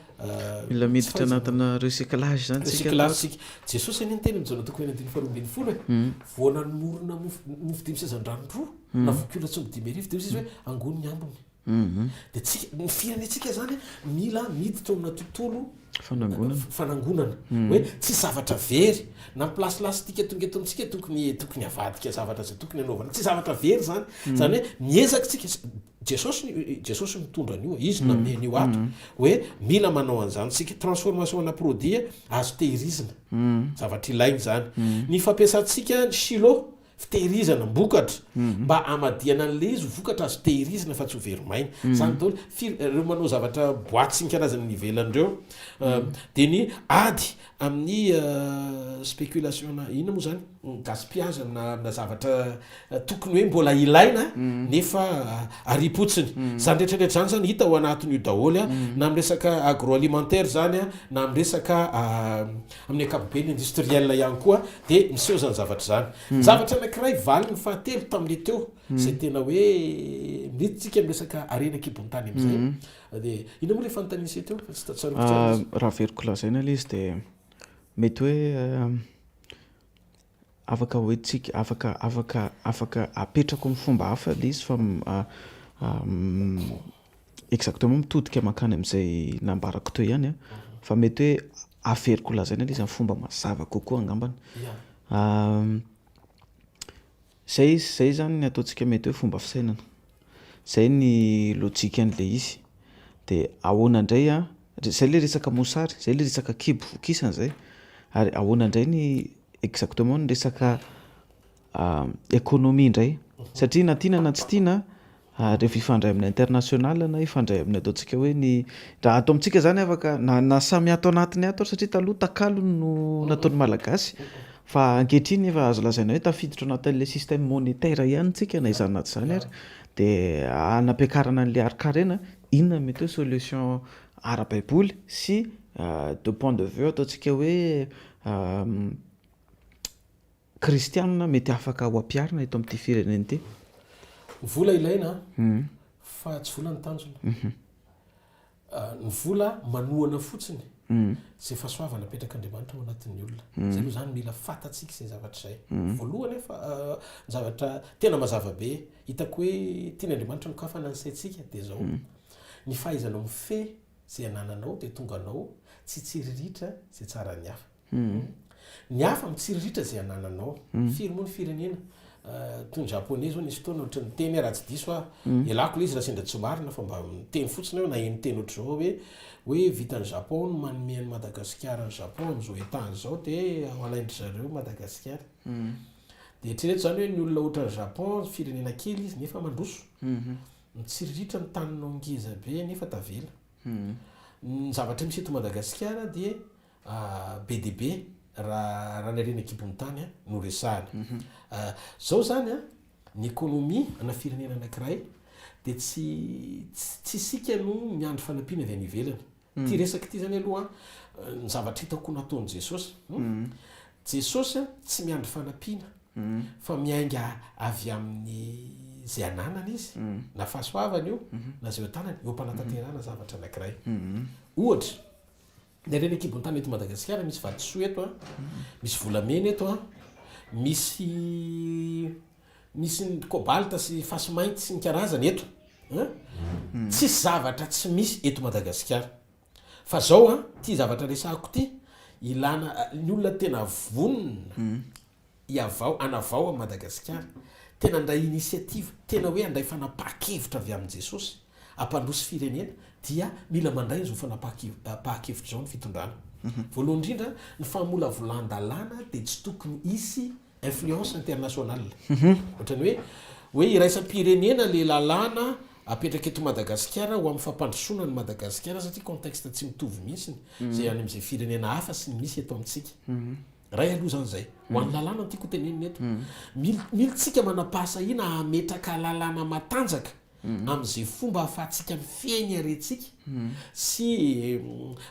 mila miditra anatina recyclage zany recyclage Jesosy any teny amin'izao toko andininy faharoambin'ny folo vao nanomorona mofo dimy sezan-drano-droa na vokiolona tsy midimy arivo dia izy hoe angony ny ambony dia tsika ny firenetsika zany mila miditra amina tontolo fanangonana hoe tsy zavatra very na placelastika tonga eto amintsika tokony avadika zavatra zay tokony anaovana tsy zavatra very zany zany hoe miezaka tsika Jesosy mitondra an'io izy nameny io ato hoe mila manao an'izany tsika transformation ana produit azo tehirizina zavatra ilainy zany ny fampiasantsika ny silo fitehirizana mbokatra mba amadiana an'le izy vokatra azo tehirizina fa tsy ho veromaina zany daholo reo manao zavatra boaty sy ny karazany nivelan'ireo dia ny ady amin'ny spéculation ina moa zany gaspillage na zavatra tokony hoe mbola ilaina nefa aripotsiny zany rehetrarehetra zany zany hita ao anatin'io daholo na amin'ny resaka agroalimentaire zany na amin'ny resaka amin'ny ankapobeny industriel ihany koa dia miseho zany zavatra zany zavatra anankiray valiny fahatelo tam'le teo zay tena hoe miditsika amin'ny resaka arenak'ibony tany am'izay dia ina moa le fanontaniana teo fa tsy tatsaroko raha veriko lazaina le izy dia mety hoe afaka hoetsika afaka apetrako amin'ny fomba hafa le izy fa exactement mitodika makany amin'izay nambarako teo ihany fa mety hoe averiko lazaina le izy amin'ny fomba mazava kokoa angambany zay zany ny ataontsika mety hoe fomba fisainana zay ny lojika an'le izy de ahoana indray a zay le resaka mosary zay le resaka kibo vokisana zay ary ahoana indray ny exactement ny resaka économie indray satria na tiana na tsy tiana rehefa ifandray amin'ny international na ifandray amin'ny ataontsika hoe ny raha ato amintsika zany afaka na samy ato anatiny ato satria taloha takalo no nataon'ny malagasy fa ankehitriny efa azo lazaina hoe tafiditra anatin'le système monétaire ihany tsika na izany naty zany ary de anampiakarana an'le arikarena inona mety hoe solution ara-baiboly sy de point de vue ataontsika hoe kristianina mety afaka ho ampiarina eto amin'ity fireneny ity vola ilaina fa tsy vola ny tanjona ny vola manoana fotsiny zay fahasoavana apetraka andriamanitra ao anatin'ny olona zay aloha zany mila fatatsika zay zavatra zay voalohany efa ny zavatra tena mazava be hitako hoe tiany andriamanitra nokafana ny saintsika de zao ny fahaizanao mife zay anananao de tonga anao tsy tsiriritra zay tsara ny hafa ny hafa mitsiriritra zay anananao firy moa ny firenena toy ny japonais zao nisy fotoana ohatra ny teny raha tsy diso elako le izy raha sendra tsy marina fa mba miteny fotsiny eo na eny teny ohatra zao hoe vitan'ny Japon no manomeny Madagasikara ny Japon am'izao etany zao de ao alaindry zareo Madagasikara de eritrereto zany hoe ny olona ohatra ny Japon firenena kely izy nefa mandroso mitsiriritra ny taninao ngeza be nefa tavela ny zavatra misy eto Madagasikara de be de be raha nyreny ekibony tany no resahany zao zany ny économie ana firenena anankiray de tsy sika no miandry fanampiana avy any ivelany ty resaka ty zany aloha ny zavatra hitako nataony Jesosy Jesosy tsy miandry fanampiana fa miainga avy amin'ny zay ananany izy na fahasoavany io na zay tanany eo ampanataterana zavatra anankiray ohatra nyreny ekibony tany eto Madagasikara misy vatosoa eto misy volamena eto misy ny kobalta sy fasimainty sy ny karazany eto tsy zavatra tsy misy eto Madagasikara fa zao ty zavatra resahako ty ilana ny olona tena vonona anavao a Madagasikara tena andray initiative tena hoe andray fanapaha-kevitra avy amin'i Jesosy ampandroso firenena dia mila mandray zao fanapaha-kevitra zao ny fitondrana voalohany indrindra ny famolavolan-dalàna de tsy tokony isy influence internationale ohatrany hoe iraisam-pirenena le lalàna apetraka eto Madagasikara ho amin'ny fampandrosoana ny Madagasikara satria contexte tsy mitovy mihitsiny zay any am'izay firenena hafa sy ny misy eto amintsika ray aloha zany zay ho an'ny lalàna tiako teneniny eto militsika manapahasahina ametraka lalàna matanjaka am'izay fomba ahafahantsika mifiainy arentsika sy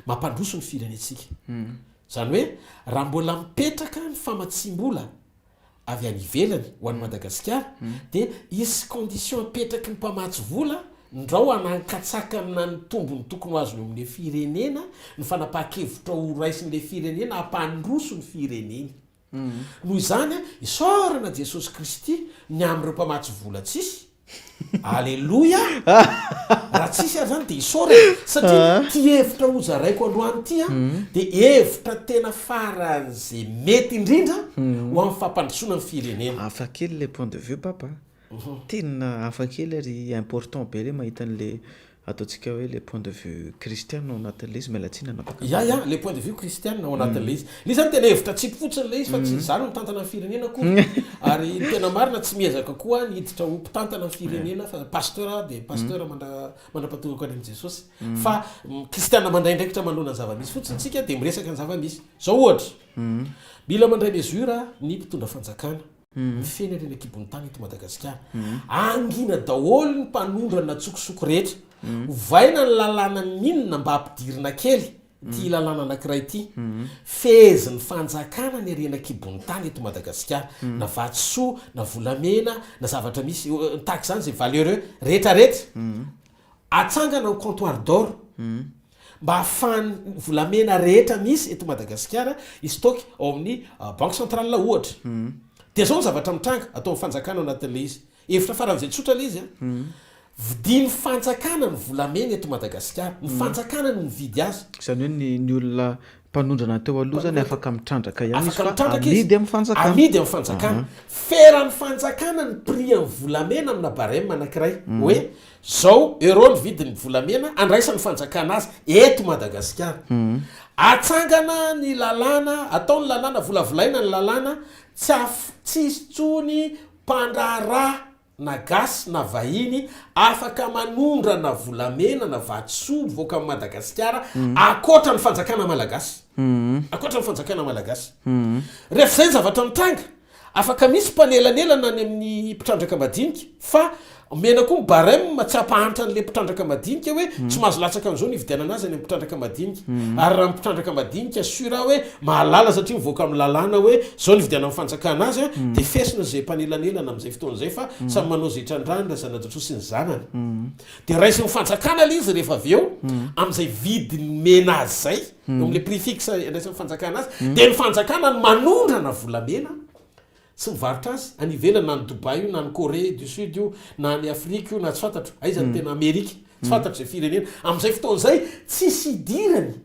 mampandroso ny firenetsika zany hoe raha mbola mipetraka ny famatsim-bola avy any ivelany ho an'ny Madagasikara de isy condition apetraky ny mpamatsy vola ndrao anankatsakana ny tombony tokony ho azony amin'le firenena ny fanapaha-kevitra ho raisin'le firenena ampandroso ny fireneny noho izany isaorana Jesosy Kristy ny am'ireo mpamatsy vola tsisy alleloia raha tsisy ary zany de isaorana satria ty hevitra ho zaraiko androany ty de hevitra tena faran'zay mety indrindra ho amin'ny fampandrosoana ny firenena hafa kely le point de vue papa tena hafa kely ary important be le mahita an'le ataontsika hoe le point de vue kristiana ao anatin'le izy mialatsina napaka le point de vue kristiana ao anatin'le izy le zany tena hevitra tsipy fotsiny le izy fa tsy zany mitantana ny firenena koa ary tena marina tsy miezaka koa niditra ho mpitantana ny firenena fa pasteur de pasteur mandrapatorako any amin'i Jesosy fa kristiana mandray ndraikitra manoloana ny zava-misy fotsiny tsika de miresaka ny zava-misy zao ohatra mila mandray mesura ny mpitondra fanjakana mifeny ireny ekibony tany eto Madagasikara angina daholo ny mpanondrana tsokosoko rehetra hovaina ny lalàna minina mba hampidirina kely ty lalàna anankiray ty fezy ny fanjakana ny arena ekibony tany eto Madagasikara na vatosoa na volamena na zavatra misy taky zany zay valeureux rehetrarehetra atsangana au comptoir d'or mba hahafahany volamena rehetra misy eto Madagasikara istoky ao amin'ny banque centrale ohatra de zao ny zavatra mitranga atao ny fanjakana anatin'le izy efitra faran'izay tsotra le izy vidiny fanjakana ny volamena eto Madagasikara ny fanjakana no mividy azy zany hoe ny olona mpanondrana teo aloha zany afaka mitrandraka ihany izy fa mitrandraka amidy amin'ny fanjakana amidy amin'ny fanjakana feran'ny fanjakana ny prix amin'ny volamena amina barème anankiray hoe zao euro ny vidin'ny volamena andraisan'ny fanjakana azy eto Madagasikara atsangana ny lalàna ataony lalàna volavolaina ny lalàna tsisy tsony mpandrara na gasy na vahiny afaka manondrana volamena na vatsoa voaka amin'ny Madagasikara akoatra ny fanjakana malagasy akoatra ny fanjakana malagasy rehefa zay ny zavatra mitranga afaka misy mpanelanelana any amin'ny mpitrandraka madinika fa mena koa barème tsy ampahantra an'le mpitrandraka madinika hoe tsy mahazo latsaka an'izao ny ividianana azy any amin'ny mpitrandraka madinika ary raha mpitrandraka madinika sura hoe mahalala satria mivoaka amin'ny lalàna hoe zao ny ividiana amin'ny fanjakana azy dia fesina zay mpanelanelana amin'izay fotoan'izay fa samy manao zay trandrany zanadratro sy ny zanany dia raisy ny fanjakana le izy rehefa avy eo amin'izay vidiny mena azy zay amin'le prix fixe raisy ny fanjakana azy dia ny fanjakana ny manondrana volamena tsy mivarotra azy any ivelany na ny Dubai io na ny Corée du Sud io na ny Afrique io na tsy fantatro aizany tena Amerika tsy fantatro zay firenena amin'izay fotoan'izay tsisy idirany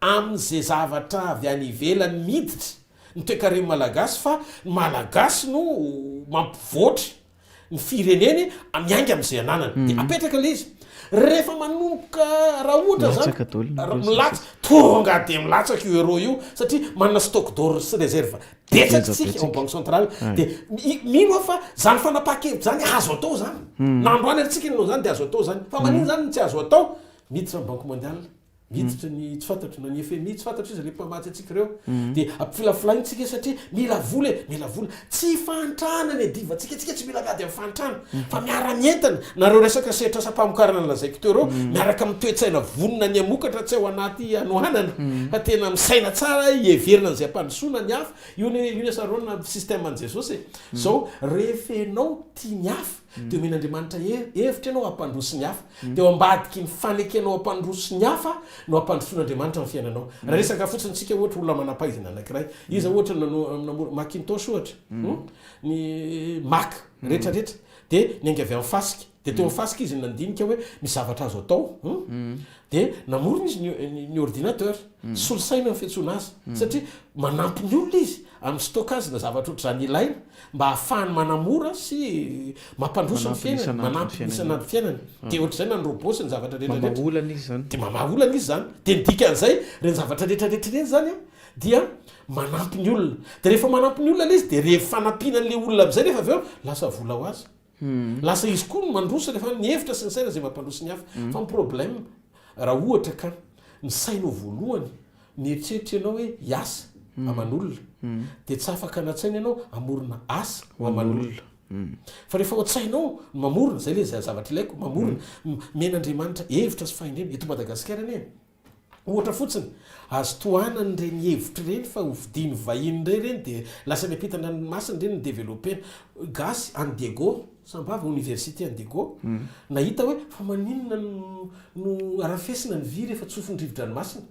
amin'izay zavatra avy any ivelany miditra ny toe-kareny malagasy fa ny malagasy no mampivoatra ny fireneny miainga amin'izay ananany dia apetraka le izy rehefa manomboka raha ohatra zany milatsa tonga dia milatsaka io euro io satria manana stock d'or sy réserve detsakitsika ao banque centrale dia mino fa zany fanapaha-kevitra zany azo atao zany nandroany atsika inao zany dia azo atao zany fa manino zany tsy azo atao miditra ny banque mondiale miditra ny tsy fantatro na ny FMI tsy fantatro izy rehefa mpamatsy atsika ireo dia ampifilafilagnintsika satria mila vola tsy fantrana ny divatsika tsika tsy mila miady amin'ny fantrana fa miara-mientana nareo resaka setra sampamokarana ny lazaiko teo reo miaraka amin'ny toe-tsaina vonona ny amokatra tsy ao anaty anohanana fa tena misaina tsara ieverina n'izay ampandrosoana ny hafa io ny sarona système an' Jesosy zao rehefa ianao tia ny hafa dia omen'Andriamanitra hevitra ianao hampandroso ny hafa dia ambadiky ny fanekenao hampandroso ny hafa no hampandrosoan'Andriamanitra amin'ny fiainanao raha resaka fotsiny tsika ohatra olona manam-pahaizana anankiray izy ohatra Macintosh ohatra ny Mac rehetrarehetra dia niainga avy amin'ny fasika dia teo amin'ny fasika izy nandinika hoe misy zavatra azo atao dia namorona izy ny ordinateur solosaina ny fiantsoana azy satria manampy ny olona izy amin'ny stockage na zavatra ohatr'izany ilaina mba ahafahany manamora sy mampandroso ny fiainany manampy isanandro fiainany dia ohatr'izay na ny robot sy ny zavatra rehetrarehetra dia mamaolana izy zany dia ny dikan'izay reny zavatra rehetrarehetra reny zany dia manampy ny olona dia rehefa manampy ny olona le izy dia rehefa fanampianan'le olona amin'izay rehefa avy eo lasa vola ho azy lasa izy koa no mandroso rehefa ny hevitra sy ny saina zay mampandroso ny hafa fa ny problème raha ohatra ka ny sainao voalohany ny eritreritry ianao hoe hiasa aman'olona dia tsy afaka natsaina ianao amorona asa aman'olona fa rehefa oatsainao mamorona zay le zay zavatra ilaiko mamorona men'Andriamanitra hevitra sy fahendrena eto Madagasikara ane ohatra fotsiny azo tohanany reny hevitra reny fa hovidiny vahiny reny dia lasa miampita-dranomasiny reny ny développena gasy Anne Diego sambava université Anne Diego nahita hoe fa maninona no arafesina ny vy rehefa tsofin-drivo-dranomasina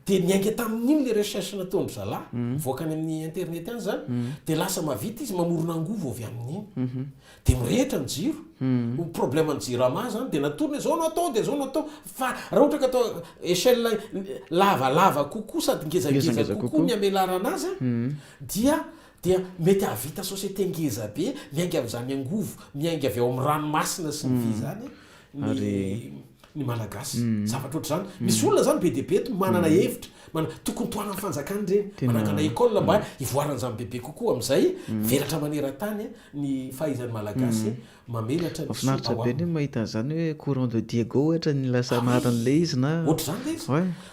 dia niainga tamin'iny le recherche nataondry zalahy voakany amin'ny internet any zany dia lasa mavita izy mamorona angovo avy amin'iny dia mirehitra ny jiro problème ny jiro ama zany dia natorony zao no atao dia zao no atao fa raha ohatra ka atao échelle lavalava kokoa sady ngezangeza kokoa miamelarana azy dia mety havita société ngeza be miainga avy angovo miainga avy ao amin'ny ranomasina sy ny vy zany ny malagasy zavatra ohatr' zany misy olona zany be deabe to manana hevitra tokony toana amin'ny fanjakany reny manangana école mba ivoarana zany bebe kokoa amin'izay velatra maneran-tany ny fahaizan'ny malagasy mamelatra mafinaritra be ny mahita an'izany hoe courant de Diego ohatra ny lasa maran'le izy na ohatra zany le izy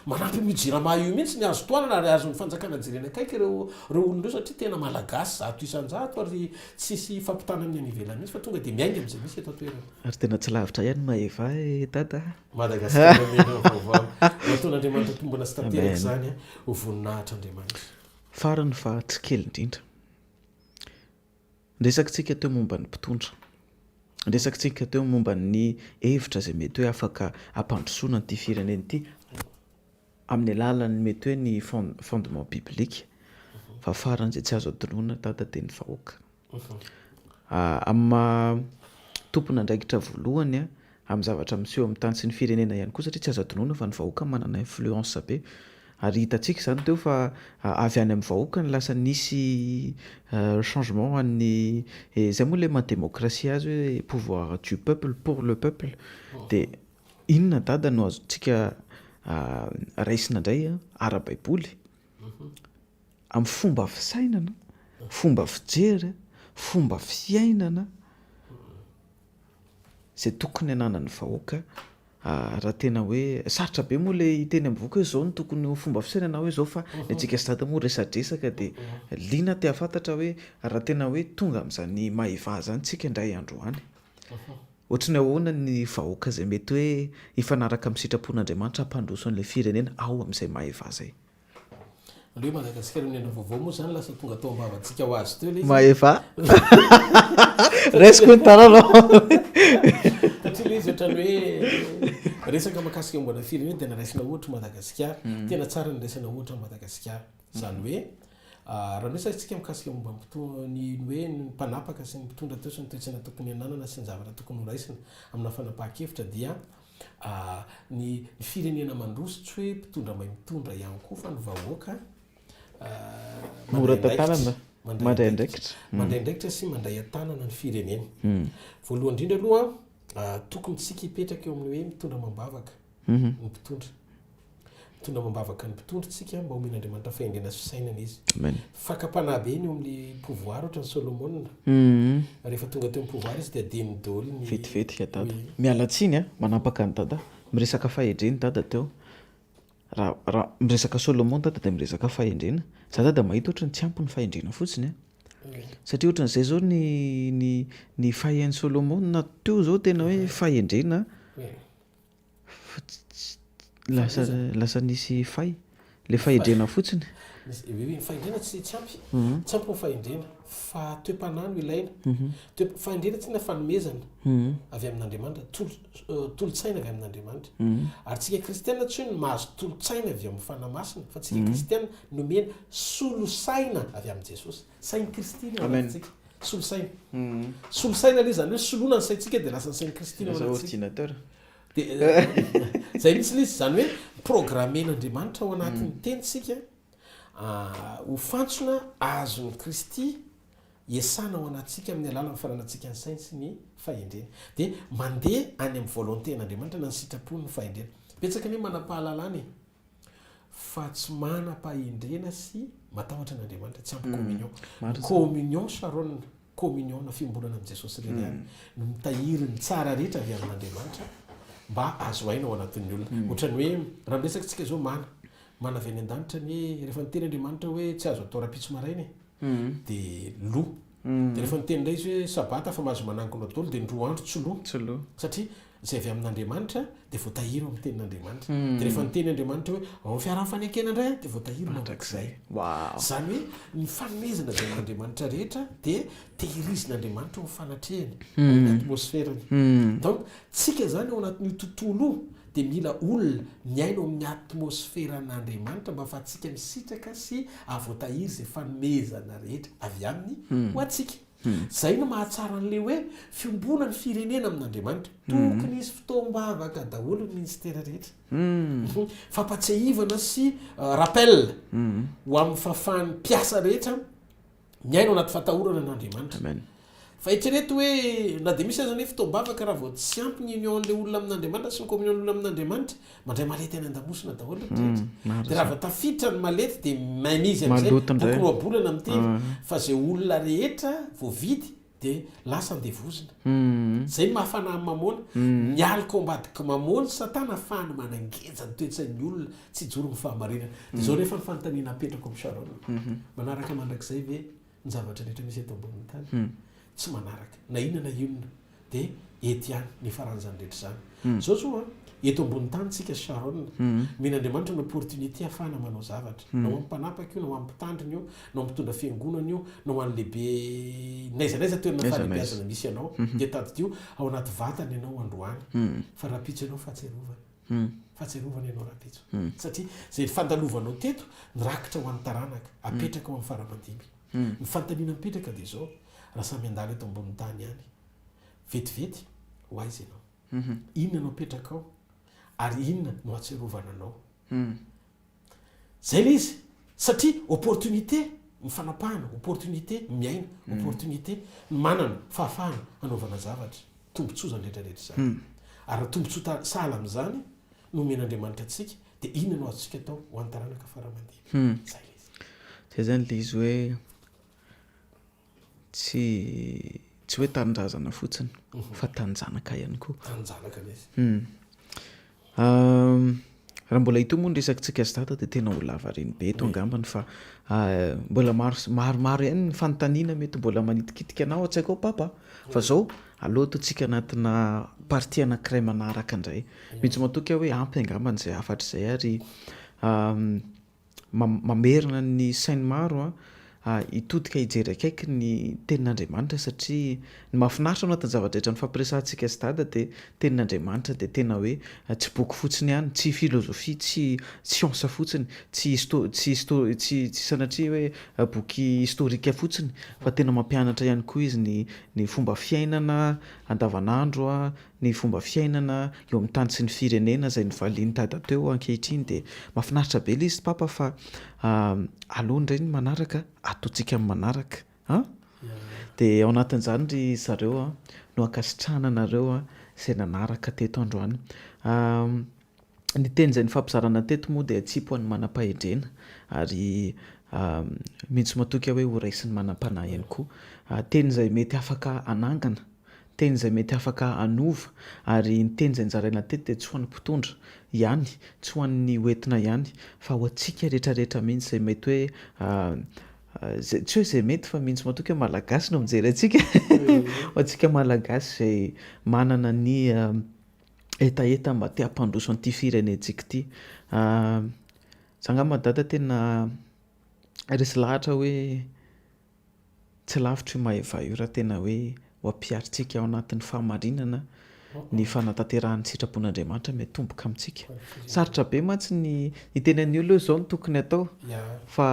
manampy mijirama io mihitsy ny azo toanana ary azon'ny fanjakana jirena akaiky reo olon'ireo satria tena malagasy zato isan-jato ary tsisy fampitana amin'ny any ivelany mihitsy fa tonga dia miainga amin'izay misy eto toerana ary tena tsy lavitra ihany maheva tata Madagasikara vaovao nataon'Andriamanitra tombona sy tanteraka zany ho voninahitra Andriamanitra farany fa tsy kely indrindra nresakitsika teo momba ny mpitondra nresakitsika teo momba ny hevitra zay mety hoe afaka ampandrosoana nyity fireneny ity amin'ny alalany mety hoe ny fondement biblique fa farany zay tsy azo adonona tata dia ny vahoaka amin'ny tompona andraikitra voalohany amin'ny zavatra miseho amin'ny tany sy ny firenena ihany koa satria tsy azo adonona fa ny vahoaka manana influence be ary hitantsika zany teo fa avy any amin'ny vahoaka ny lasa nisy changement an'ny zay moa le madémocratie azy hoe pouvoir du peuple pour le peuple de inona dada no azontsika raisina indray ara-baiboly amin'ny fomba fisainana fomba fijery fomba fiainana zay tokony ananany vahoaka raha tena hoe sarotra be moa le iteny amin'ny boky hoe zao no tokony fomba fisainana hoe zao fa ny antsika sy dada moa resadresaka de liana te hafantatra hoe raha tena hoe tonga amin'izany maheva zany tsika indray androany ohatry ny ahoana ny vahoaka zay mety hoe hifanaraka amin'ny sitrapon'Andriamanitra hampandroso an'ilay firenena ao amin'izay maheva zay le Madagasikara menina vaovao moa zany lasa tonga tao ambavantsika ho azy teo le maheva resiko ny taranao satria le izy ohatrany hoe resaka mahakasika mbona firenena tena raisina ohatra Madagasikara tena tsara ny raisina ohatra Madagasikara zany hoe raha hoe satsika mikasika momba ny hoe ny mpanapaka sy ny mpitondra teo sy ny toetrana tokony ananana sy ny zavatra tokony ho raisina amina fanapahan-kevitra dia ny firenena mandroso tsy hoe mpitondra mahay mitondra ihany koa fa ny vahoaka mora tantanana mandray andraikitra sy mandray an-tanana ny firenena voalohany indrindra aloha tokony tsika hipetraka eo amin'ny hoe mitondra mambavaka ny mitondra mambavaka ny mpitondra tsika mba homen'Andriamanitra fahendrena sy fisainana izy fakapanahy be ny eo amin'ny pouvoir ohatra ny Solomon rehefa tonga teo amin'ny pouvoir izy dia adiny daholo ny vetivety dada mialatsiny manapaka ny dada miresaka fahendreny dada teo raha miresaka Solomon dada dia miresaka fahendrena za dada mahita ohatra ny tsy ampy ny fahendrena fotsiny satria ohatran'izay zao ny fahain'ny Solomon na teo zao tena hoe fahendrena lasa nisy fay le fahendrena fotsiny hoe fahendrena tsy ampy ny fahendrena fa toe-panahy no ilaina fahendrena tsy na fanomezana avy amin'Andriamanitra tolotsaina avy amin'Andriamanitra ary tsika kristianina tsy hoe ny mahazo tolotsaina avy amin'ny fanamasina fa tsika kristianina nomena solosaina avy amin'i Jesosy sain'ny Kristina anatsika solosaina le zany hoe soloana ny saintsika dia lasa ny sain'ny Kristina ordinateur zay mitsy lizy zany hoe programmen'Andriamanitra ao anatin'ny tenitsika ho fantsona azon'ny Kristy iasana ao anatsika amin'ny alalany faranantsika ny sainy sy ny fahendrena dia mandeha any amin'ny volontén'Andriamanitra na ny sitrapony ny fahendrena betsaka ny manam-pahalalany fa tsy manam-pahendrena sy matahotra n'Andriamanitra tsy ampy communion sharon communion na fiombolana amin'i Jesosy reny ihany no mitahiry ny tsara rehetra avy amin'Andriamanitra mba azo aina ao anatin'ny olona ohatrany hoe raha miresaka tsika zao mana avy any an-danitra ny rehefa niteny Andriamanitra hoe tsy azo atao raha-pitso maraina dia lo dia rehefa niteny indray izy hoe sabata fa mahazo manangona daholo dia ndroa andro tsy lo satria zay avy amin'Andriamanitra dia voatahiry amin'ny tenin'Andriamanitra dia rehefa niteny Andriamanitra hoe ao fiarahany fanekena indray dia voatahiry mandrakizay zany hoe ny fanomezana avy amin'Andriamanitra rehetra dia tehirizin'Andriamanitra ho fanatrehany amin'ny atmosferany donc tsika zany ao anatin'io tontolo dia mila olona miaino amin'ny atmosferan'Andriamanitra mba fa tsika misitraka sy avoatahiry izay fanomezana rehetra avy aminy ho atsika zay no mahatsara n'le hoe fiombona ny firenena amin'Andriamanitra tokony izy fotoam-bavaka daholo ny ministera rehetra fampatsiahivana sy rappel ho amin'ny fahafahan'ny mpiasa rehetra miaino anaty fatahorana n'Andriamanitra fa eritrereto hoe na dia misy aza ny fotoam-bavaka raha vao tsy ampy ny union'le olona amin'Andriamanitra sy ny communion olona amin'Andriamanitra mandray malety any an-damosina daholo dia raha vao tafiditra ny malety dia maimizy amin'izay boky no abolana amin'ny teny fa zay olona rehetra voavidy dia lasa andevozina zay mahafana mamona mialika ao ambadika mamona satana ahafahany manangeja ny toetsain'ny olona tsy joro ny fahamarinana dia zao rehefa ny fanontaniana apetrako amin'ny Sharon manaraka mandrakizay ve ny zavatra rehetra misy eto ambonin'ny tany tsy manaraka na inona na inona dia ety ihany ny faran'izany rehetra zany zao soa eto ambony tany tsika Sharon men'Andriamanitra ny opportunité ahafahana manao zavatra na ho amin'ny mpanapaka io na ho amin'ny mpitandrina io na ho mitondra fiangonana io na ho an'lehibe naizanaiza toerana fahalebiazana misy ianao dia taditio ao anaty vatany ianao androany fa rapitso ianao fahatserovana ianao rapitso satria zay fandalovanao teto nirakitra ho an'ny taranaka apetraka ao amin'ny faramadimy ny fantaniana mipetraka dia zao raha samy andala eto ambonin'ny tany ihany vetivety ho aiza ianao inona no apetraka ao ary inona no atserovana anao zay le izy satria opportunité mifanapahana opportunité miaina opportunité manana fahafahana anaovana zavatra tombontsoa zany rehetrarehetra zany ary raha tombontsoa sahala am'izany no omen'andriamanitra atsika de ina anao azotsika atao ho an'ny taranaka faramandiana zay le izy zay zany le izy hoe tsy hoe tanindrazana fotsiny fa tanjanaka ihany koa tanjanaka le izy raha mbola hito moa ny resakintsika azy data de tena ho lavareny be eto angambany fa mbola maromaro ihany ny fanontaniana mety mbola manitikitika anao atsaiko ao papa fa zao aloha totsika anatina partie anankiray manaraka indray mitsy matoka hoe ampy angambany zay afatra zay ary mamerina ny sainy maro hitodika hijery akaiky ny tenin'Andriamanitra satria ny mahafinaritra ao anatin'ny zavatra rehetra ny fampiresantsika sy dada de tenin'Andriamanitra de tena hoe tsy boky fotsiny ihany tsy filozofia tsy siansa fotsiny tsy sanatria hoe boky historika fotsiny fa tena mampianatra ihany koa izy ny fomba fiainana andavanandro ny fomba fiainana eo amin'ny tany sy ny firenena zay nyvaliany dada teo ankehitriny de mahafinaritra be le izy papa fa aloha indray ny manaraka ataontsika amin'ny manaraka de ao anatin'izany ry zareo no ankasitrahana anareo zay nanaraka teto androany ny teny zay ny fampizarana teto moa de atsipo any manam-pahedrena ary mihitsy matoka hoe ho raisiny manam-panahy ihany koa teny zay mety afaka anangana teny zay mety afaka anova ary ny teny zay nzaraina teto de tsy ho an'ny mpitondra ihany tsy ho an'ny hoentina ihany fa ho atsika rehetrarehetra mihitsy zay mety hoe tsy hoe zay mety fa mihitsy matoka hoe malagasy no mijery atsika ho atsika malagasy zay manana ny etaeta mba te hampandroso an'ity firenentsika ity zangamba dada tena resy lahatra hoe tsy lavitra io maheva io raha tena hoe ho ampiaritsika ao anatin'ny fahamarinana ny fanatanterahany sitrapon'Andriamanitra mety tomboka amintsika sarotra be mantsy ny tenen'ny olo zao no tokony atao fa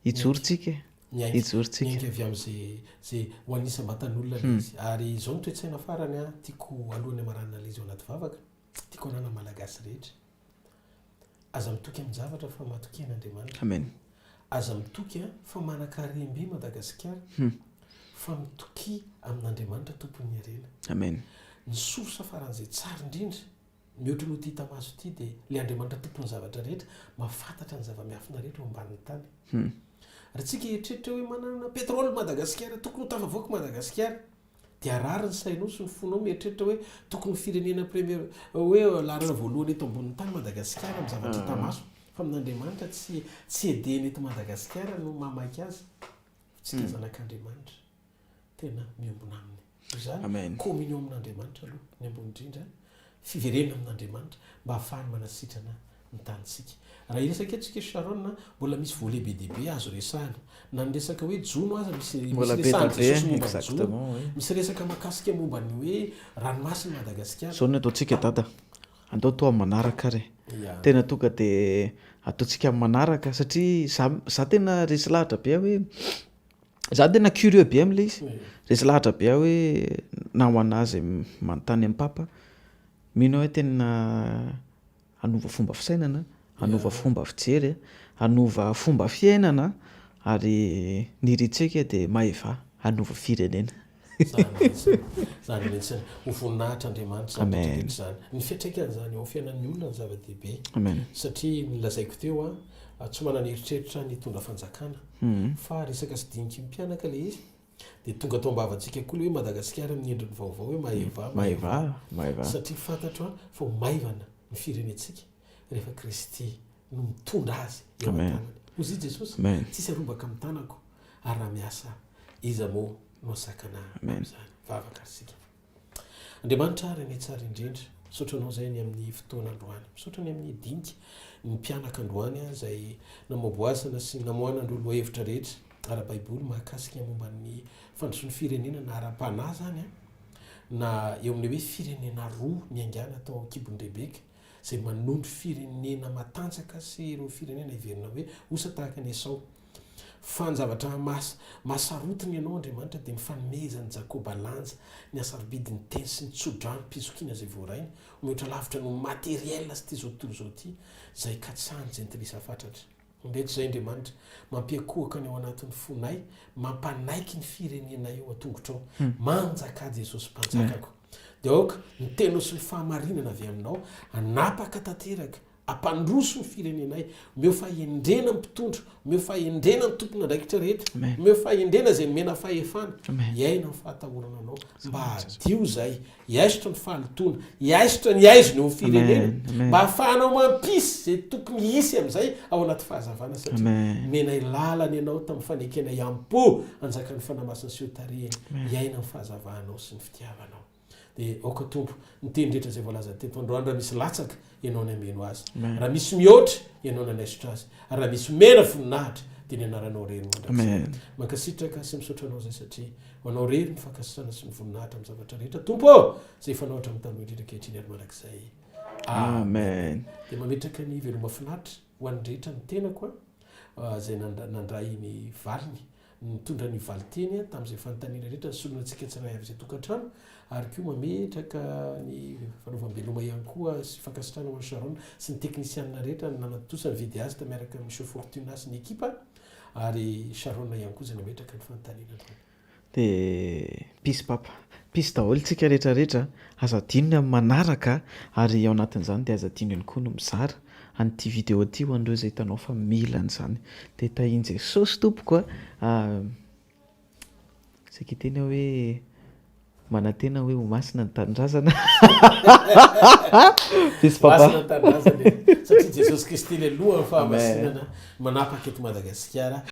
hijorontsika miainga avy am'zay ho anisa mbatan'olona le izy ary zao nitoetsaina farany tiako alohan'ny amaranina le izy ao anaty vavaka tiako anana malagasy rehetra aza mitoky amin'ny zavatra fa matoky an'Andriamanitra amen aza mitoky fa manan-karembe Madagasikara fa mitoky amin'Andriamanitra tompony arena amen ny sorosa faran'izay tsara indrindra mihoatra no ty tamaso ity de le Andriamanitra tompony zavatra rehetra mafantatra ny zava-miafina rehetra eo ambanin'ny tany raha tsika eritreritra hoe manana pétrole Madagasikara tokony ho tafavoaka Madagasikara de arary ny sainao sy ny fonao mieritreritra hoe tokony firenena premier hoe larana voalohany eto ambonin'ny tany Madagasikara amin'ny zavatra tamaso fa amin'Andriamanitra tsy edeny eto Madagasikara no mamaky azy tsy de zanak'Andriamanitra tena miombona aminy zany communion amin'Andriamanitra aloha ny ambony indrindra fiverenana amin'Andriamanitra mba ahafahany manasitrana ny tanysika raha iresaka etsika Sharon mbola misy volet be dehibe azo resahana na ny resaka hoe jono aza misy resaka makasika momba ny hoe ranomasina Madagasikara zao ny ataontsika dada andao to amin'ny manaraka ary tena tonga de ataontsika amin'ny manaraka satria za tena resy lahatra be hoe za tena curieux be am'le izy resy lahatra be hoe na ho anazy manontany amin'ny papa mino hoe tena anova fomba fisainana anova fomba fijery anova fomba fiainana ary niritsika de maheva anova firenena zany mihitsy ho voninahitra Andriamanitra zany zany ny fiatraikany zany eo fiainan'ny olona ny zava-dehibe satria nilazaiko teo tsy manana eritreritra ny tondra fanjakana fa resaka sy dinika mpianaka le izy de tonga tao ambavatsika koa le hoe Madagasikara amin'ny endriny vaovao hoe maheva satria fantatro fa ho maivana ny firenetsika rehefa Kristy no mitondra azy eo an-tanany hozy Jesosy tsisy arobaka amin'ny tanako ary raha miasa iza moa no sakana am'zany vavaka sika Andriamanitra ary ny tsara indrindra misaotranao zay ny amin'ny fotoana androany misaotra ny amin'ny dinika ny mpianaka androany zay namoboazana sy namoanandrolo hevitra rehetra ara-baiboly mahakasika momban'ny fandrosoan'ny firenena na ara-panahy zany na eo amin'ny hoe firenena roa niangana atao Kibon-Rebeka zay manondro firenena matanjaka sy ireo firenena iverina hoe osa tahaka ny Esau fa ny zavatra masarotiny ianao andriamanitra dia nifanomezany jakoba lanja ny asarobidiny teny sy nitsodrany mpizokiana zay voarainy omeotra lavitra no materiel sy ty zao tontolo zao ty zay katsany jentilisa fatratra ndreky zay andriamanitra mampiakohaka ny ao anatin'ny fonay mampanaiky ny firenenay eo atongotra ao manjaka jesosy mpanjakako de aoka ny tenao sy ny fahamarinana avy aminao anapaka tanteraka ampandroso ny firenenay omeo fahendrena mpitondra omeo fahendrena ny tompona ndraikitra rehetra omeo fahendrena zay mena fahefana iaina ny fahatahorana anao mba adio zay iaisitra ny fahalotona iaisitra ny aizony eo firenena mba hahafahanao mampisy zay tokony hisy am'izay ao anaty fahazavana satria menay lalany ianao tamin'ny fanekena iampo anjaka ny fanamasiny sy otareny iaina ny fahazavanao sy ny fitiavanao de aoka tompo nytendrehetra zay voalaza teto androany raha misy latsaka ianao ny ameno azy raha misy mihoatra ianao nanaisotra azy raha misy mena voninahitra dia ny anaranao rery mandra mankasitraka sy misotranao zay satria manao rery ny fankasitrana sy ny voninahitra amin'ny zavatra rehetra tompo zay fanaohatra amin'ny tany indrindra kehitriny ary manak'izay amen dia mametraka ny veloma finaritra ho an'ny rehetra ny tenako zay nandray ny valiny mitondra ny valiteny tamin'izay fanontaniana rehetra ny solonantsika tsiray avy zay tokantrano ary koa mametraka ny fanaovam-beloma ihany koa sy fankasitrana ho an'ny Sharon sy ny teknisianina rehetra nanatosa ny vidy azy tamiaraka Monsieur Fortuna sy ny ekipa ary Sharon ihany koa zay nametraka ny fanontaniana de pisy papa pisy daholo tsika rehetrarehetra azadinony amin'ny manaraka ary ao anatin'izany dia azadinony ihany koa no mizara an'ity vidéo ty ho an'ireo zay hitanao fa milany zany de tahiny Jesosy tompoko saky teny hoe manantena hoe ho masina ny tanindrazana pisy papa masina ny tanindrazana satria Jesosy Kristy le aloha ny fahamasinana manapaka eto Madagasikara